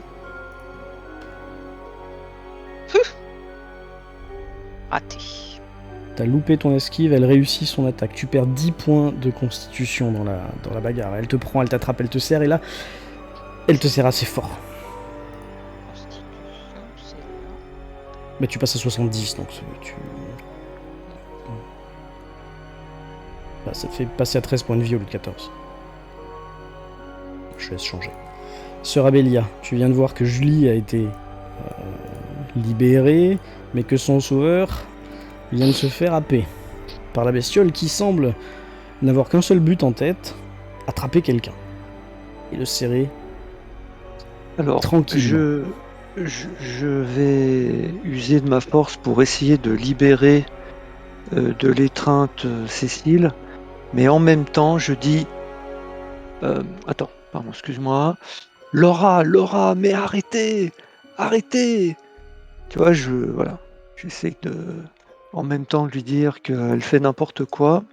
[SPEAKER 5] Raté.
[SPEAKER 1] T'as loupé ton esquive, elle réussit son attaque. Tu perds 10 points de constitution dans la bagarre. Elle te prend, elle t'attrape, elle te serre, et là, elle te serre assez fort.
[SPEAKER 5] Constitution, c'est là.
[SPEAKER 1] Mais tu passes à 70, donc tu... Bah, ça te fait passer à 13 points de vie au lieu de 14. Je laisse changer. Sœur Abélia, tu viens de voir que Julie a été libérée, mais que son sauveur Il vient de se faire happer par la bestiole qui semble n'avoir qu'un seul but en tête, attraper quelqu'un. Et le serrer.
[SPEAKER 3] Alors,
[SPEAKER 1] Tranquille.
[SPEAKER 3] je vais user de ma force pour essayer de libérer de l'étreinte Cécile, mais en même temps, je dis... attends, pardon, excuse-moi. Laura, mais arrêtez! Arrêtez! Tu vois, voilà. J'essaie de, en même temps, lui dire qu'elle fait n'importe quoi.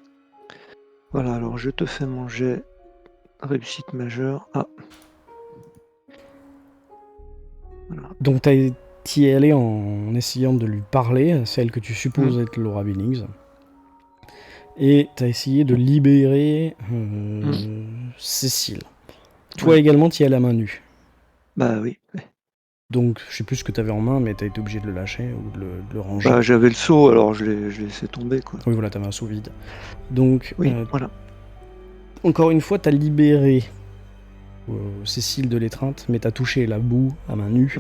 [SPEAKER 3] Voilà, alors je te fais mon jet. Réussite majeure. Ah. Voilà.
[SPEAKER 1] Donc t'y es allé en essayant de lui parler, celle que tu supposes être Laura Billings. Et t'as essayé de libérer Cécile. Toi également, t'y es à la main nue.
[SPEAKER 3] Bah oui.
[SPEAKER 1] Donc, je sais plus ce que t'avais en main, mais t'as été obligé de le lâcher ou de le ranger.
[SPEAKER 3] Bah, j'avais le seau, alors je l'ai laissé tomber, quoi.
[SPEAKER 1] Oui, voilà, t'avais un seau vide. Donc,
[SPEAKER 3] Oui, voilà.
[SPEAKER 1] Encore une fois, t'as libéré Cécile de l'étreinte, mais t'as touché la boue à main nue.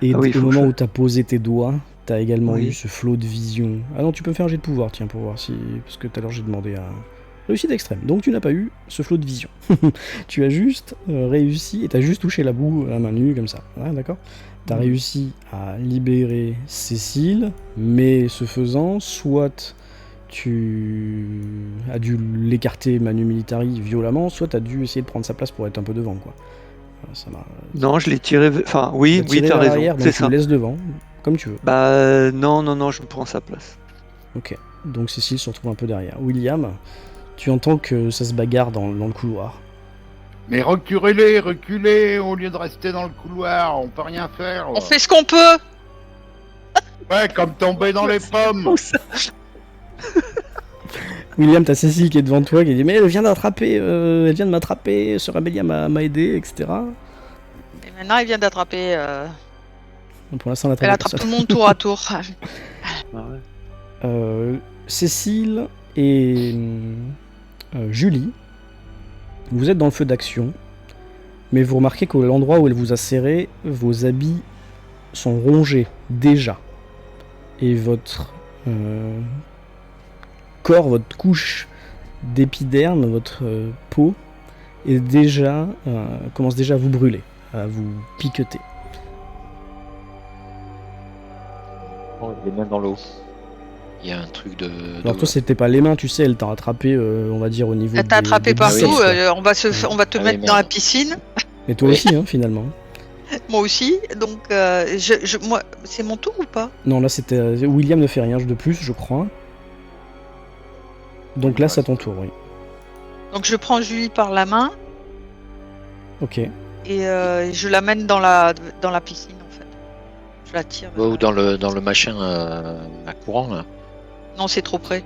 [SPEAKER 1] Et
[SPEAKER 3] Ah oui,
[SPEAKER 1] au moment où t'as posé tes doigts, t'as également eu ce flot de vision. Ah non, tu peux me faire un jet de pouvoir, tiens, pour voir si... Parce que tout à l'heure, j'ai demandé à... Réussite extrême. Donc tu n'as pas eu ce flot de vision. Tu as juste réussi, et t'as juste touché la boue à main nue, comme ça. Ah, d'accord. T'as réussi à libérer Cécile, mais ce faisant, soit tu as dû l'écarter Manu Militari violemment, soit tu as dû essayer de prendre sa place pour être un peu devant, quoi. Ça
[SPEAKER 3] non, je l'ai tiré... Enfin, oui, t'as raison,
[SPEAKER 1] c'est ça. Tu le laisses devant, comme tu veux.
[SPEAKER 3] Bah, non, je me prends sa place.
[SPEAKER 1] Ok, donc Cécile se retrouve un peu derrière. William, tu entends que ça se bagarre dans le couloir.
[SPEAKER 4] Mais reculez, au lieu de rester dans le couloir, on peut rien faire.
[SPEAKER 5] On fait ce qu'on peut.
[SPEAKER 4] Ouais, comme tomber dans les pommes.
[SPEAKER 1] William, t'as Cécile qui est devant toi, qui dit mais elle vient de m'attraper, Sœur Amélia m'a aidé, etc.
[SPEAKER 5] Et maintenant, elle vient d'attraper.
[SPEAKER 1] Pour l'instant,
[SPEAKER 5] elle attrape tout le monde tour à tour.
[SPEAKER 1] Cécile et Julie, vous êtes dans le feu d'action, mais vous remarquez qu'à l'endroit où elle vous a serré, vos habits sont rongés déjà, et votre corps, votre couche d'épiderme, votre peau est commence déjà à vous brûler, à vous piqueter.
[SPEAKER 2] Les mains dans l'eau. Il y a un truc de...
[SPEAKER 1] Alors toi, c'était pas les mains, tu sais, elle t'a attrapé, on va dire, au niveau...
[SPEAKER 5] Elle t'a attrapé partout, on va te mettre
[SPEAKER 2] merde.
[SPEAKER 5] dans la piscine.
[SPEAKER 1] Et toi aussi, hein, finalement.
[SPEAKER 5] Moi aussi, donc moi, c'est mon tour ou pas?
[SPEAKER 1] Non, là, c'était... William ne fait rien de plus, je crois. Donc là, c'est à ton tour, oui.
[SPEAKER 5] Donc je prends Julie par la main.
[SPEAKER 1] Ok.
[SPEAKER 5] Et je l'amène dans la piscine, en fait. Je la tire.
[SPEAKER 2] Ou dans le machin à courant, là.
[SPEAKER 5] Non, c'est trop près.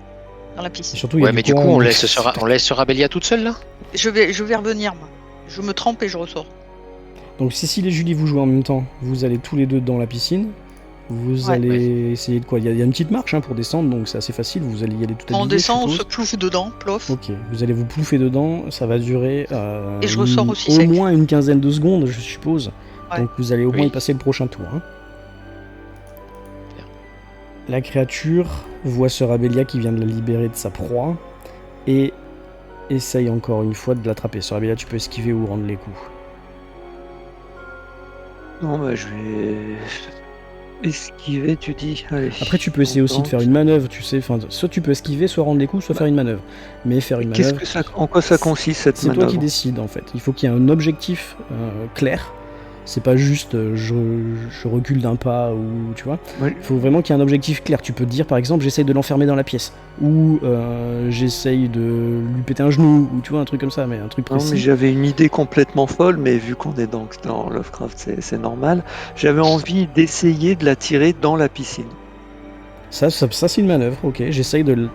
[SPEAKER 5] Dans la piscine.
[SPEAKER 1] Surtout,
[SPEAKER 2] ouais, mais du coup, on laisse Sœur Amélia toute seule, là?
[SPEAKER 5] Je vais revenir, moi. Je me trempe et je ressors.
[SPEAKER 1] Donc Cécile et Julie, vous jouez en même temps. Vous allez tous les deux dans la piscine. Vous allez essayer de quoi? Il y a une petite marche pour descendre, donc c'est assez facile. Vous allez y aller tout habillé.
[SPEAKER 5] On descend, on se plouffe dedans, plof.
[SPEAKER 1] Ok, vous allez vous plouffer dedans. Ça va durer
[SPEAKER 5] et je ressors aussi
[SPEAKER 1] au moins une quinzaine de secondes, je suppose.
[SPEAKER 5] Ouais.
[SPEAKER 1] Donc vous allez au moins y passer le prochain tour. Hein. La créature voit Sœur Amélia qui vient de la libérer de sa proie et essaye encore une fois de l'attraper. Sœur Amélia, tu peux esquiver ou rendre les coups.
[SPEAKER 3] Non, bah je vais esquiver, tu dis. Allez.
[SPEAKER 1] Après, tu peux essayer aussi de faire une manœuvre, tu sais. Enfin, soit tu peux esquiver, soit rendre les coups, soit faire une manœuvre. Mais faire une manœuvre.
[SPEAKER 3] En quoi ça consiste cette manœuvre?
[SPEAKER 1] C'est toi qui décides en fait. Il faut qu'il y ait un objectif clair. C'est pas juste je recule d'un pas ou tu vois. Il faut vraiment qu'il y ait un objectif clair. Tu peux te dire par exemple j'essaye de l'enfermer dans la pièce ou j'essaye de lui péter un genou ou tu vois un truc comme ça, mais un truc précis.
[SPEAKER 3] Non, mais j'avais une idée complètement folle, mais vu qu'on est dans Lovecraft, c'est normal. J'avais envie d'essayer de la tirer dans la piscine.
[SPEAKER 1] Ça c'est une manœuvre. Ok, j'essaye de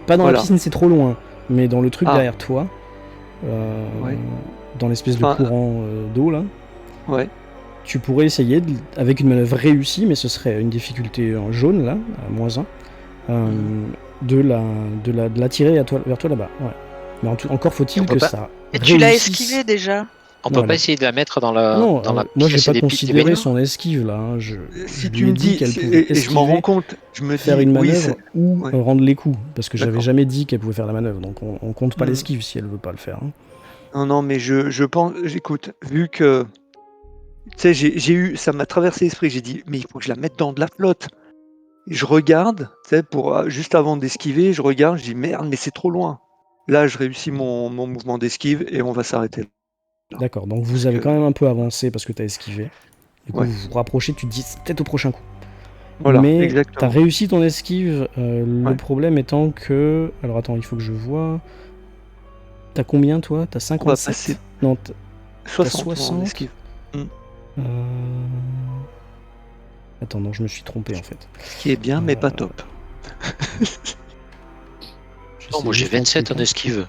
[SPEAKER 1] pas dans la piscine, c'est trop loin, mais dans le truc derrière toi, dans l'espèce de courant d'eau là.
[SPEAKER 3] Ouais.
[SPEAKER 1] Tu pourrais essayer, avec une manœuvre réussie, mais ce serait une difficulté en jaune, là, à -1, de la tirer vers toi là-bas. Ouais. Mais encore faut-il que ça
[SPEAKER 5] Et tu l'as esquivé déjà.
[SPEAKER 2] On peut
[SPEAKER 1] Voilà.
[SPEAKER 2] pas essayer de la mettre dans
[SPEAKER 1] Non,
[SPEAKER 2] la
[SPEAKER 1] moi j'ai
[SPEAKER 2] pièce
[SPEAKER 1] pas
[SPEAKER 2] des
[SPEAKER 1] considéré
[SPEAKER 2] baigneurs.
[SPEAKER 1] son esquive là. Hein.
[SPEAKER 3] Si
[SPEAKER 1] je
[SPEAKER 3] tu
[SPEAKER 1] lui ai
[SPEAKER 3] me
[SPEAKER 1] dit
[SPEAKER 3] dis,
[SPEAKER 1] qu'elle pouvait
[SPEAKER 3] et je m'en
[SPEAKER 1] esquiver,
[SPEAKER 3] rends compte, je me
[SPEAKER 1] faire
[SPEAKER 3] dis,
[SPEAKER 1] une
[SPEAKER 3] oui,
[SPEAKER 1] manœuvre ou
[SPEAKER 3] ouais.
[SPEAKER 1] rendre les coups, parce que j'avais
[SPEAKER 3] D'accord.
[SPEAKER 1] jamais dit qu'elle pouvait faire la manœuvre, donc on compte pas
[SPEAKER 3] Mhm.
[SPEAKER 1] l'esquive si elle veut pas le faire. Hein.
[SPEAKER 3] Non, mais je pense, j'écoute, vu que, tu sais, j'ai eu, ça m'a traversé l'esprit, j'ai dit, mais il faut que je la mette dans de la flotte. Et je regarde, tu sais, juste avant d'esquiver, je regarde, je dis, merde, mais c'est trop loin. Là, je réussis mon mouvement d'esquive et on va s'arrêter là.
[SPEAKER 1] D'accord, donc vous
[SPEAKER 3] Parce
[SPEAKER 1] avez
[SPEAKER 3] que,
[SPEAKER 1] quand même un peu avancé parce que t'as esquivé. Du coup,
[SPEAKER 3] ouais,
[SPEAKER 1] vous vous rapprochez, tu te dis c'est peut-être au prochain coup.
[SPEAKER 3] voilà,
[SPEAKER 1] Mais t'as
[SPEAKER 3] exactement.
[SPEAKER 1] réussi ton esquive, le
[SPEAKER 3] Ouais.
[SPEAKER 1] problème étant que... Alors attends, il faut que je vois... T'as combien toi? T'as
[SPEAKER 3] On va
[SPEAKER 1] 57?
[SPEAKER 3] passer
[SPEAKER 1] Non,
[SPEAKER 3] 60 en
[SPEAKER 1] 60.
[SPEAKER 3] esquive.
[SPEAKER 1] Euh, Attends, non, je me suis trompé en fait.
[SPEAKER 3] Ce qui est bien, mais pas top.
[SPEAKER 2] Non, moi j'ai 27 en esquive.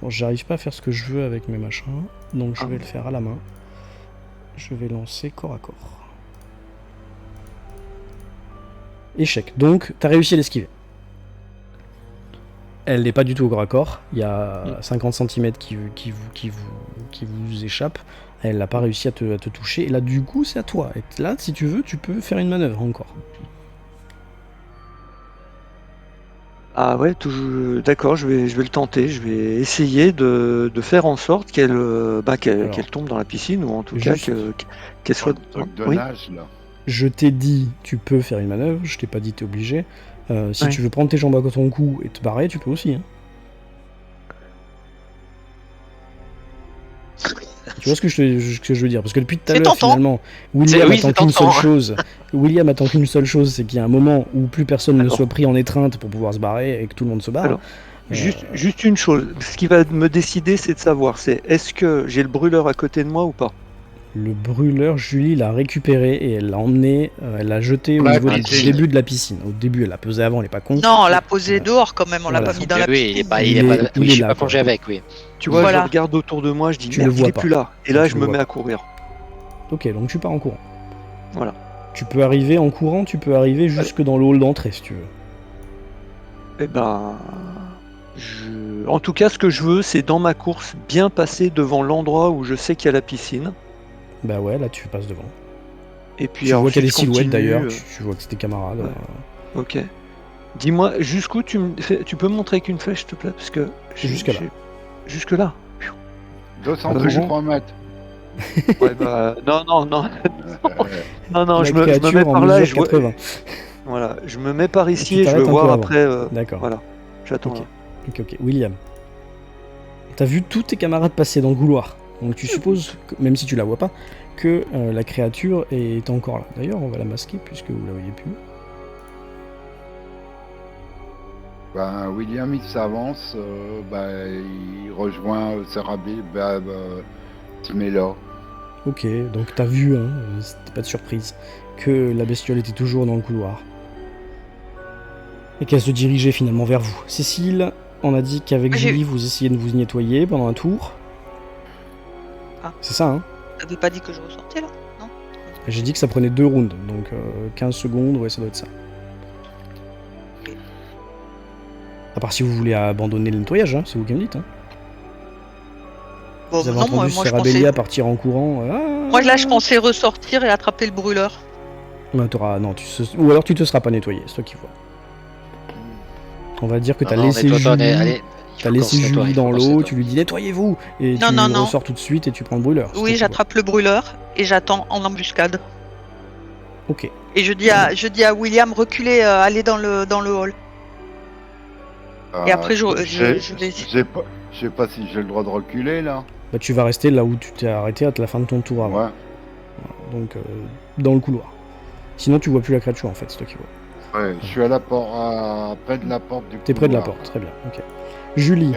[SPEAKER 1] Bon, j'arrive pas à faire ce que je veux avec mes machins, donc je
[SPEAKER 3] Ah.
[SPEAKER 1] vais le faire à la main. Je vais lancer corps à corps. Échec. Donc, t'as réussi à l'esquiver. Elle n'est pas du tout au corps à corps. Il y a 50 cm qui vous échappent. Elle n'a pas réussi à te toucher. Et là, du coup, c'est à toi. Et là, si tu veux, tu peux faire une manœuvre encore.
[SPEAKER 3] Ah ouais, toujours. D'accord, je vais le tenter. Je vais essayer de faire en sorte qu'elle
[SPEAKER 1] Alors,
[SPEAKER 3] qu'elle tombe dans la piscine ou en tout cas
[SPEAKER 1] juste-
[SPEAKER 3] qu'elle soit.
[SPEAKER 4] Le truc de
[SPEAKER 3] Oui.
[SPEAKER 4] nage, là.
[SPEAKER 1] Je t'ai dit, tu peux faire une manœuvre. Je t'ai pas dit, t'es obligé. Si
[SPEAKER 3] Ouais.
[SPEAKER 1] tu veux prendre tes jambes à ton cou et te barrer, tu peux aussi. Hein. Tu vois ce que je veux dire? Parce que depuis tout à
[SPEAKER 5] C'est
[SPEAKER 1] l'heure,
[SPEAKER 5] tentant.
[SPEAKER 1] finalement, William
[SPEAKER 2] Oui,
[SPEAKER 1] attend
[SPEAKER 2] c'est
[SPEAKER 1] qu'une seule
[SPEAKER 2] tentant.
[SPEAKER 1] chose. William attend qu'une seule chose, c'est qu'il y a un moment où plus personne ne
[SPEAKER 3] Alors.
[SPEAKER 1] soit pris en étreinte pour pouvoir se barrer et que tout le monde se barre.
[SPEAKER 3] Alors, juste une chose. Ce qui va me décider, c'est de savoir, est-ce que j'ai le brûleur à côté de moi ou pas?
[SPEAKER 1] Le brûleur, Julie l'a récupéré et elle l'a emmené, elle l'a jeté au
[SPEAKER 4] Ouais,
[SPEAKER 1] niveau du
[SPEAKER 2] piscine.
[SPEAKER 1] début de la piscine. Au début, elle l'a pesé avant, elle n'est pas con.
[SPEAKER 5] Non, on l'a posé dehors quand même, on l'a
[SPEAKER 1] Voilà.
[SPEAKER 5] pas mis dans
[SPEAKER 2] Eh
[SPEAKER 5] la
[SPEAKER 2] oui, il est
[SPEAKER 5] piscine.
[SPEAKER 2] pas,
[SPEAKER 1] Il
[SPEAKER 2] il est
[SPEAKER 1] est-
[SPEAKER 2] pas,
[SPEAKER 1] il
[SPEAKER 2] oui,
[SPEAKER 1] est
[SPEAKER 2] je suis
[SPEAKER 1] là,
[SPEAKER 2] pas
[SPEAKER 1] quoi.
[SPEAKER 2] plongé avec, oui.
[SPEAKER 3] Tu vois,
[SPEAKER 5] Voilà.
[SPEAKER 3] je regarde autour de moi, je dis
[SPEAKER 1] Tu
[SPEAKER 3] merde,
[SPEAKER 1] le vois
[SPEAKER 3] il est
[SPEAKER 1] pas.
[SPEAKER 3] plus là. Et là,
[SPEAKER 1] Tu
[SPEAKER 3] je
[SPEAKER 1] le
[SPEAKER 3] me
[SPEAKER 1] vois
[SPEAKER 3] mets
[SPEAKER 1] pas.
[SPEAKER 3] à courir.
[SPEAKER 1] Ok, donc tu pars en courant.
[SPEAKER 3] Voilà.
[SPEAKER 1] Tu peux arriver en courant, tu peux arriver jusque dans le hall d'entrée si tu veux.
[SPEAKER 3] Eh ben, en tout cas, ce que je veux, c'est dans ma course bien passer devant l'endroit où je sais qu'il y a la piscine.
[SPEAKER 1] Bah ouais, là tu passes devant.
[SPEAKER 3] Et puis
[SPEAKER 1] Tu vois qu'il y a des
[SPEAKER 3] ensuite, je
[SPEAKER 1] silhouettes
[SPEAKER 3] continue,
[SPEAKER 1] d'ailleurs, tu vois que c'est tes camarades.
[SPEAKER 3] Ouais. Ok. Dis-moi, jusqu'où tu peux me montrer avec une flèche, s'il te plaît? Parce que
[SPEAKER 1] Jusque là.
[SPEAKER 3] Jusque là.
[SPEAKER 4] 233 mètres.
[SPEAKER 3] Ouais, bah, non. Non,
[SPEAKER 1] La
[SPEAKER 3] je me
[SPEAKER 1] créature
[SPEAKER 3] mets
[SPEAKER 1] en
[SPEAKER 3] par là et
[SPEAKER 1] mesure
[SPEAKER 3] je vois.
[SPEAKER 1] 80.
[SPEAKER 3] Voilà, je me mets par ici
[SPEAKER 1] tu
[SPEAKER 3] et je veux
[SPEAKER 1] t'arrêtes un peu
[SPEAKER 3] voir
[SPEAKER 1] avant.
[SPEAKER 3] après.
[SPEAKER 1] D'accord.
[SPEAKER 3] Voilà, j'attends.
[SPEAKER 1] Ok.
[SPEAKER 3] là.
[SPEAKER 1] Ok. William. T'as vu tous tes camarades passer dans le couloir. Donc tu supposes, même si tu la vois pas, que la créature est encore là. D'ailleurs, on va la masquer puisque vous la voyez plus.
[SPEAKER 4] Ben, William, il s'avance, il rejoint Sarabé, Timela.
[SPEAKER 1] Ok, donc t'as vu, hein, c'était pas de surprise, que la bestiole était toujours dans le couloir. Et qu'elle se dirigeait finalement vers vous. Cécile, on a dit qu'avec
[SPEAKER 5] J'ai-
[SPEAKER 1] Julie, vous essayez de vous nettoyer pendant un tour.
[SPEAKER 5] Ah.
[SPEAKER 1] C'est ça, hein?
[SPEAKER 5] T'avais pas dit que je ressortais là? Non.
[SPEAKER 1] J'ai dit que ça prenait 2 rounds, donc 15 secondes, ouais, ça doit être ça. À part si vous voulez abandonner le nettoyage, hein, c'est vous qui me dites. Hein.
[SPEAKER 5] Bon,
[SPEAKER 1] Vous avez
[SPEAKER 5] non,
[SPEAKER 1] entendu
[SPEAKER 5] moi je
[SPEAKER 1] Serabellia
[SPEAKER 5] pensais.
[SPEAKER 1] partir en courant.
[SPEAKER 5] Moi là je pensais ressortir et attraper le brûleur.
[SPEAKER 1] Ouais, non, ou alors tu te seras pas nettoyé, c'est toi qui vois. On va dire que t'as
[SPEAKER 2] Non,
[SPEAKER 1] laissé
[SPEAKER 2] nettoie-toi,
[SPEAKER 1] Julie,
[SPEAKER 2] allez, il
[SPEAKER 1] t'as
[SPEAKER 2] faut
[SPEAKER 1] laissé
[SPEAKER 2] qu'on se nettoie,
[SPEAKER 1] Julie
[SPEAKER 2] il faut
[SPEAKER 1] dans
[SPEAKER 2] qu'on se
[SPEAKER 1] l'eau,
[SPEAKER 2] nettoie.
[SPEAKER 1] tu lui dis nettoyez-vous et
[SPEAKER 5] Non,
[SPEAKER 1] tu
[SPEAKER 5] non, non.
[SPEAKER 1] ressors tout de suite et tu prends le brûleur. c'est toi
[SPEAKER 5] Oui,
[SPEAKER 1] qui vois.
[SPEAKER 5] j'attrape le brûleur et j'attends en embuscade.
[SPEAKER 1] Ok.
[SPEAKER 5] Et je dis à William reculer, aller dans le hall. Et après, je vais-
[SPEAKER 4] Je sais pas si j'ai le droit de reculer, là.
[SPEAKER 1] Bah tu vas rester là où tu t'es arrêté à la fin de ton tour avant.
[SPEAKER 4] Ouais.
[SPEAKER 1] Donc dans le couloir. Sinon tu vois plus la créature en fait, c'est toi qui vois.
[SPEAKER 4] Ouais, je suis à la porte, près de la porte du couloir.
[SPEAKER 1] T'es près de la porte, très bien. Ok. Julie,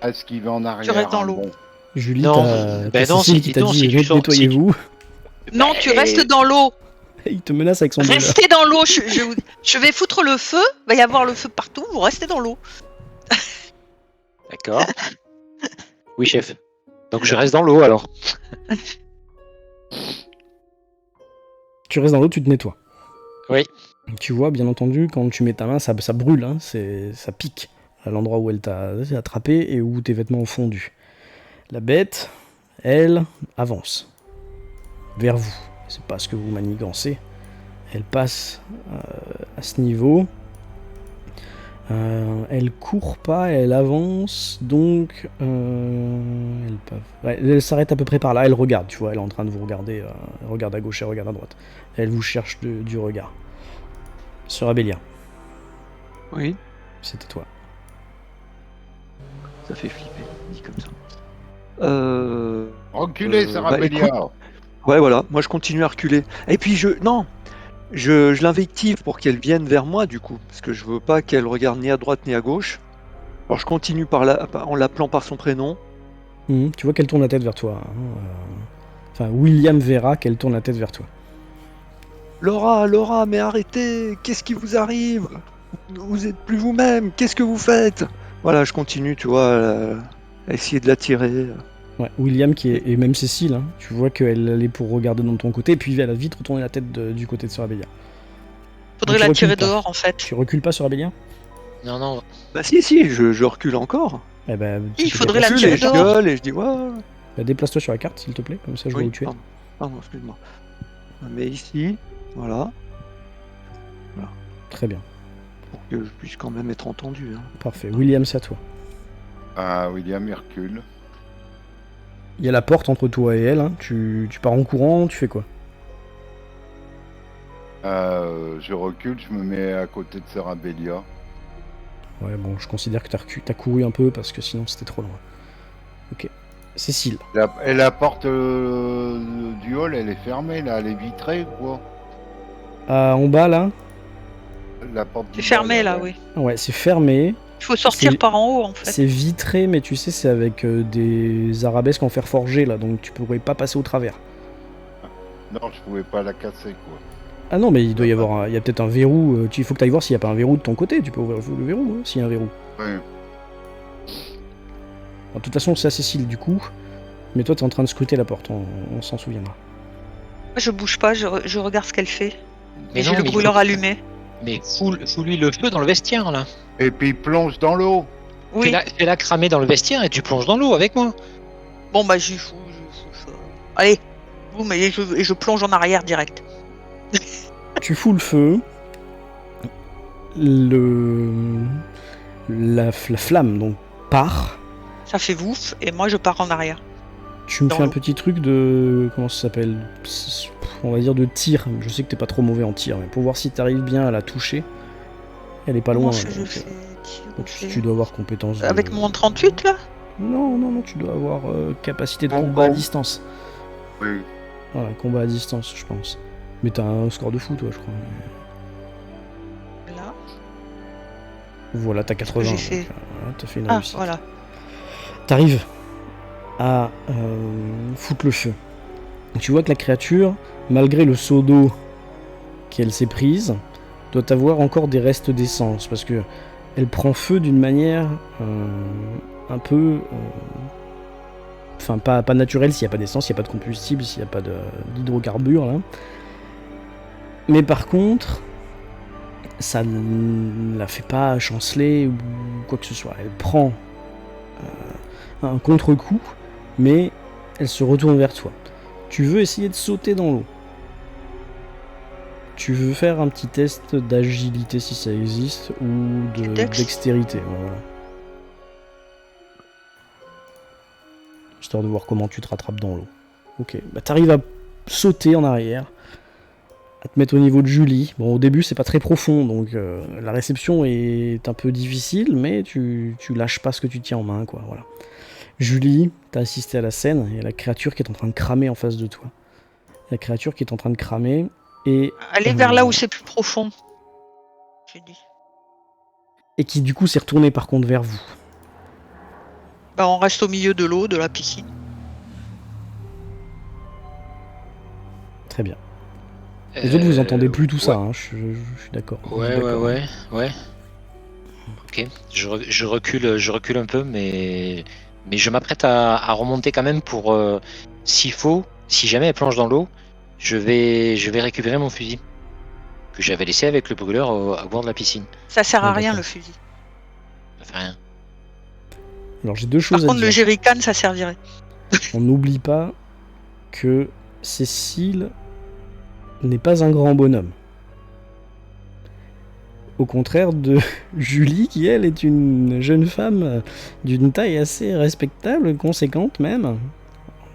[SPEAKER 4] Est-ce qu'il va en arrière?
[SPEAKER 5] restes dans
[SPEAKER 4] hein,
[SPEAKER 5] l'eau.
[SPEAKER 4] bon.
[SPEAKER 1] Julie,
[SPEAKER 2] Non,
[SPEAKER 1] t'as
[SPEAKER 2] ben non,
[SPEAKER 1] Cécile
[SPEAKER 2] si-
[SPEAKER 1] qui t'a
[SPEAKER 2] non,
[SPEAKER 1] dit
[SPEAKER 2] si tu sors-
[SPEAKER 1] nettoyez-vous.
[SPEAKER 5] Non, tu restes dans l'eau.
[SPEAKER 1] Il te menace avec son brûleur.
[SPEAKER 5] Restez dans l'eau. Je vais foutre le feu. Va y avoir le feu partout. Vous restez dans l'eau.
[SPEAKER 2] D'accord. Oui, chef. Donc je reste dans l'eau alors.
[SPEAKER 1] Tu restes dans l'eau, tu te nettoies.
[SPEAKER 2] Oui.
[SPEAKER 1] Tu vois, bien entendu, quand tu mets ta main, ça brûle, hein, ça pique à l'endroit où elle t'a attrapé et où tes vêtements ont fondu. La bête, elle avance vers vous. C'est pas ce que vous manigancez. Elle passe à ce niveau. Elle court pas, elle avance, donc elle s'arrête à peu près par là. Elle regarde, tu vois, elle est en train de vous regarder. Elle regarde à gauche, elle regarde à droite. Elle vous cherche du regard. Sœur Abélia,
[SPEAKER 3] Oui,
[SPEAKER 1] c'était toi.
[SPEAKER 3] ça fait flipper, dit comme ça.
[SPEAKER 4] Reculez,
[SPEAKER 3] bah,
[SPEAKER 4] Sarabellia.
[SPEAKER 3] Ouais, voilà, moi je continue à reculer. Et puis je l'invective pour qu'elle vienne vers moi du coup, parce que je veux pas qu'elle regarde ni à droite ni à gauche. Alors je continue en l'appelant par son prénom.
[SPEAKER 1] Tu vois qu'elle tourne la tête vers toi. Enfin, William verra qu'elle tourne la tête vers toi.
[SPEAKER 3] Laura, mais arrêtez, qu'est-ce qui vous arrive? Vous êtes plus vous-même, qu'est-ce que vous faites? Voilà, je continue, tu vois, à essayer de l'attirer.
[SPEAKER 1] Ouais, William et même Cécile, hein, tu vois qu'elle est pour regarder dans ton côté, et puis elle a vite retourné la tête du côté de Sœur Abélia.
[SPEAKER 5] Faudrait
[SPEAKER 1] Donc, tu
[SPEAKER 5] la tirer
[SPEAKER 1] recules pas.
[SPEAKER 5] dehors en fait.
[SPEAKER 1] Tu recules pas, Sœur Abélia?
[SPEAKER 2] Non, non.
[SPEAKER 3] Bah si, je recule encore.
[SPEAKER 1] Eh ben,
[SPEAKER 5] Il
[SPEAKER 1] tu peux
[SPEAKER 5] faudrait la
[SPEAKER 3] Je
[SPEAKER 1] déplacer.
[SPEAKER 5] tirer
[SPEAKER 3] recule et je
[SPEAKER 5] dehors.
[SPEAKER 3] gueule et je dis ouais.
[SPEAKER 1] Bah, déplace-toi sur la carte, s'il te plaît, comme ça je vois
[SPEAKER 3] Oui,
[SPEAKER 1] où tu es.
[SPEAKER 3] pardon, excuse-moi. Mais ici, voilà,
[SPEAKER 1] Très bien,
[SPEAKER 3] pour que je puisse quand même être entendu. Hein.
[SPEAKER 1] parfait. William, c'est à toi.
[SPEAKER 4] Ah, William, il recule.
[SPEAKER 1] Il y a la porte entre toi et elle, hein. Tu pars en courant, tu fais quoi?
[SPEAKER 4] Je recule, je me mets à côté de Sarabellia.
[SPEAKER 1] Ouais, bon, je considère que t'as couru un peu, parce que sinon c'était trop loin. Ok. Cécile.
[SPEAKER 4] Et la porte du hall, elle est fermée, là, elle est vitrée, quoi.
[SPEAKER 1] En bas, là?
[SPEAKER 4] La porte du
[SPEAKER 5] C'est fermé
[SPEAKER 4] bas,
[SPEAKER 5] là,
[SPEAKER 4] ouais.
[SPEAKER 5] oui.
[SPEAKER 1] Ouais, c'est fermé.
[SPEAKER 5] Il faut sortir
[SPEAKER 1] C'est-
[SPEAKER 5] par en haut en fait.
[SPEAKER 1] C'est vitré, mais tu sais, c'est avec des arabesques en fer forgé, là, donc tu pourrais pas passer au travers.
[SPEAKER 4] Non, je pouvais pas la casser, quoi.
[SPEAKER 1] Ah non, mais il doit y avoir il y a peut-être un verrou. Il faut que tu ailles voir s'il n'y a pas un verrou de ton côté. Tu peux ouvrir le verrou, hein, s'il y a un verrou.
[SPEAKER 4] Ouais.
[SPEAKER 1] De toute façon, c'est à Cécile, du coup. Mais toi, t'es en train de scruter la porte, on s'en souviendra.
[SPEAKER 5] Je bouge pas, je regarde ce qu'elle fait.
[SPEAKER 2] Mais
[SPEAKER 5] Et j'ai
[SPEAKER 2] non,
[SPEAKER 5] le
[SPEAKER 2] mais
[SPEAKER 5] brûleur allumé.
[SPEAKER 2] Mais fous-lui le feu dans le vestiaire, là.
[SPEAKER 4] Et puis il plonge dans l'eau.
[SPEAKER 5] Oui.
[SPEAKER 2] Fais-la cramer dans le vestiaire et tu plonges dans l'eau avec moi.
[SPEAKER 5] Bon bah j'y fous. Allez, boum, et je plonge en arrière direct.
[SPEAKER 1] Tu fous le feu. La flamme, donc, part.
[SPEAKER 5] Ça fait ouf, et moi je pars en arrière.
[SPEAKER 1] Tu me
[SPEAKER 5] Dans
[SPEAKER 1] fais un
[SPEAKER 5] l'eau.
[SPEAKER 1] petit truc de... Comment ça s'appelle? On va dire de tir. Je sais que t'es pas trop mauvais en tir, mais pour voir si t'arrives bien à la toucher. Elle est pas loin.
[SPEAKER 5] Comment je
[SPEAKER 1] donc,
[SPEAKER 5] fais
[SPEAKER 1] tu dois avoir compétence.
[SPEAKER 5] Avec mon 38 là?
[SPEAKER 1] Non, tu dois avoir capacité de
[SPEAKER 4] Bon,
[SPEAKER 1] combat à
[SPEAKER 4] bon.
[SPEAKER 1] distance.
[SPEAKER 4] Oui.
[SPEAKER 1] Voilà, combat à distance, je pense. Mais t'as un score de fou, toi, je crois.
[SPEAKER 5] Là.
[SPEAKER 1] Voilà, t'as 80.
[SPEAKER 5] j'ai fait.
[SPEAKER 1] donc, voilà, t'as fait une
[SPEAKER 5] Ah,
[SPEAKER 1] réussite.
[SPEAKER 5] voilà.
[SPEAKER 1] T'arrives à foutre le feu. Tu vois que la créature, malgré le seau d'eau qu'elle s'est prise, doit avoir encore des restes d'essence, parce que elle prend feu d'une manière un peu... Enfin, pas naturelle s'il n'y a pas d'essence, s'il n'y a pas de combustible, s'il n'y a pas d'hydrocarbures, là. Mais par contre, ça ne la fait pas chanceler ou quoi que ce soit. Elle prend un contre-coup, mais elle se retourne vers toi. Tu veux essayer de sauter dans l'eau. Tu veux faire un petit test d'agilité si ça existe, ou de
[SPEAKER 5] Dex.
[SPEAKER 1] dextérité. Voilà. Histoire de voir comment tu te rattrapes dans l'eau. Ok, bah t'arrives à sauter en arrière, à te mettre au niveau de Julie. Bon, au début c'est pas très profond, donc la réception est un peu difficile, mais tu lâches pas ce que tu tiens en main, quoi. Voilà. Julie, t'as assisté à la scène, il y a la créature qui est en train de cramer en face de toi. La créature qui est en train de cramer, et
[SPEAKER 5] Allez vers là où c'est plus profond. J'ai dit.
[SPEAKER 1] et qui du coup s'est retournée par contre vers vous.
[SPEAKER 5] Bah, on reste au milieu de l'eau, de la piscine.
[SPEAKER 1] Très bien. Les autres, vous entendez plus tout ça, hein, je suis d'accord. Je suis
[SPEAKER 2] Ouais.
[SPEAKER 1] d'accord.
[SPEAKER 2] Ok, je recule un peu, mais je m'apprête à remonter quand même pour, s'il faut, si jamais elle plonge dans l'eau, je vais récupérer mon fusil que j'avais laissé avec le brûleur au bord de la piscine.
[SPEAKER 5] Ça sert à
[SPEAKER 1] Ouais,
[SPEAKER 5] rien
[SPEAKER 1] d'accord.
[SPEAKER 5] le fusil.
[SPEAKER 2] Ça fait rien.
[SPEAKER 1] Alors j'ai deux
[SPEAKER 5] Par
[SPEAKER 1] choses à
[SPEAKER 5] contre, le
[SPEAKER 1] dire.
[SPEAKER 5] jerrycan, ça servirait.
[SPEAKER 1] On n'oublie pas que Cécile n'est pas un grand bonhomme. Au contraire de Julie, qui elle est une jeune femme d'une taille assez respectable, conséquente même. En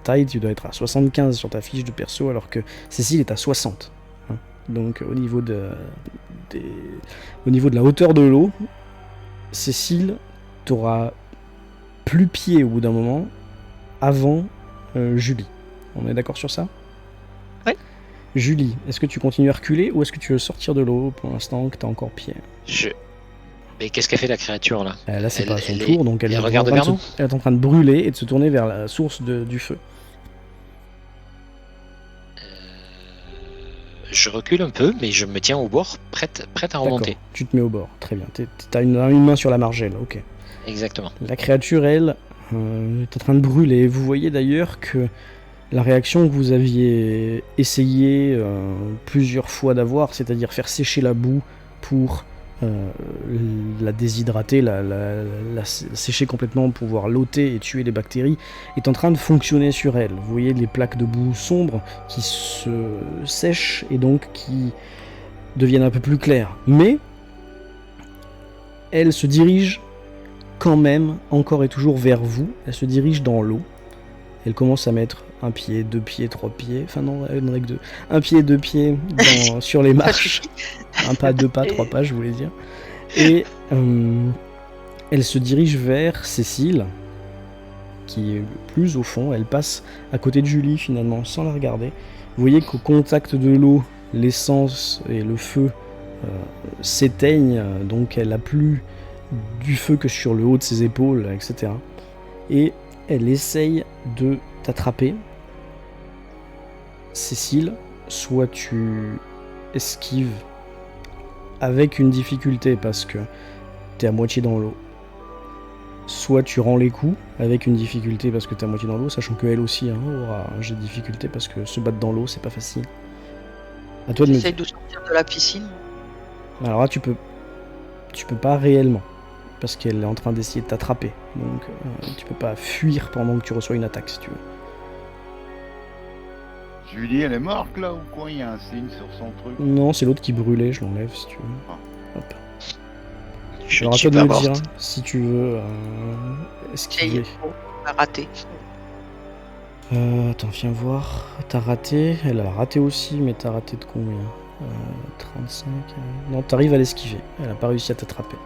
[SPEAKER 1] taille, tu dois être à 75 sur ta fiche de perso, alors que Cécile est à 60. Hein. Donc au niveau de la hauteur de l'eau, Cécile, t'auras plus pied au bout d'un moment avant Julie. On est d'accord sur ça ?
[SPEAKER 5] Ouais.
[SPEAKER 1] Julie, est-ce que tu continues à reculer ou est-ce que tu veux sortir de l'eau pour l'instant que t'as encore pied ?
[SPEAKER 2] Mais qu'est-ce qu'a fait la créature là?
[SPEAKER 1] Là, c'est pas à son
[SPEAKER 2] elle
[SPEAKER 1] tour, donc elle
[SPEAKER 2] regarde vers nous.
[SPEAKER 1] elle est en train de brûler et de se tourner vers la source du feu.
[SPEAKER 2] Je recule un peu, mais je me tiens au bord, prête à remonter.
[SPEAKER 1] D'accord, tu te mets au bord, très bien. T'as une main sur la margelle, ok.
[SPEAKER 2] Exactement.
[SPEAKER 1] La créature, elle, est en train de brûler. Vous voyez d'ailleurs que la réaction que vous aviez essayé plusieurs fois d'avoir, c'est-à-dire faire sécher la boue pour la déshydrater, la sécher complètement pour pouvoir l'ôter et tuer les bactéries, est en train de fonctionner sur elle. Vous voyez les plaques de boue sombre qui se sèchent et donc qui deviennent un peu plus claires. Mais elle se dirige quand même, encore et toujours vers vous. Elle se dirige dans l'eau. Elle commence à mettre un pied, 2 pieds, 3 pieds. Enfin non, une règle de 1 pied, 2 pieds sur les marches. Un pas, 2 pas, 3 pas, je voulais dire. Et elle se dirige vers Cécile, qui est plus au fond. Elle passe à côté de Julie finalement, sans la regarder. Vous voyez qu'au contact de l'eau, l'essence et le feu s'éteignent. Donc elle a plus du feu que sur le haut de ses épaules, etc. Et elle essaye de t'attraper. Cécile, soit tu esquives avec une difficulté parce que t'es à moitié dans l'eau, soit tu rends les coups avec une difficulté parce que t'es à moitié dans l'eau, sachant qu'elle aussi aura un jet de difficulté parce que se battre dans l'eau c'est pas facile. À toi de me
[SPEAKER 5] J'essaye
[SPEAKER 1] dire.
[SPEAKER 5] de sortir de la piscine.
[SPEAKER 1] Alors là tu peux pas réellement parce qu'elle est en train d'essayer de t'attraper, donc tu peux pas fuir pendant que tu reçois une attaque si tu veux.
[SPEAKER 4] Julie, elle est morte là ou quoi? Il y a un signe sur son truc.
[SPEAKER 1] Non, c'est l'autre qui brûlait, je l'enlève si tu veux.
[SPEAKER 4] Ah.
[SPEAKER 1] Hop.
[SPEAKER 2] Je
[SPEAKER 1] Alors
[SPEAKER 2] ne
[SPEAKER 1] à
[SPEAKER 2] suis
[SPEAKER 1] toi de
[SPEAKER 2] pas
[SPEAKER 1] me dire
[SPEAKER 2] morte.
[SPEAKER 1] si tu veux esquiver.
[SPEAKER 5] On a raté.
[SPEAKER 1] Attends, viens voir. T'as raté. Elle a raté aussi, mais t'as raté de combien 35. Non, t'arrives à l'esquiver. Elle a pas réussi à t'attraper.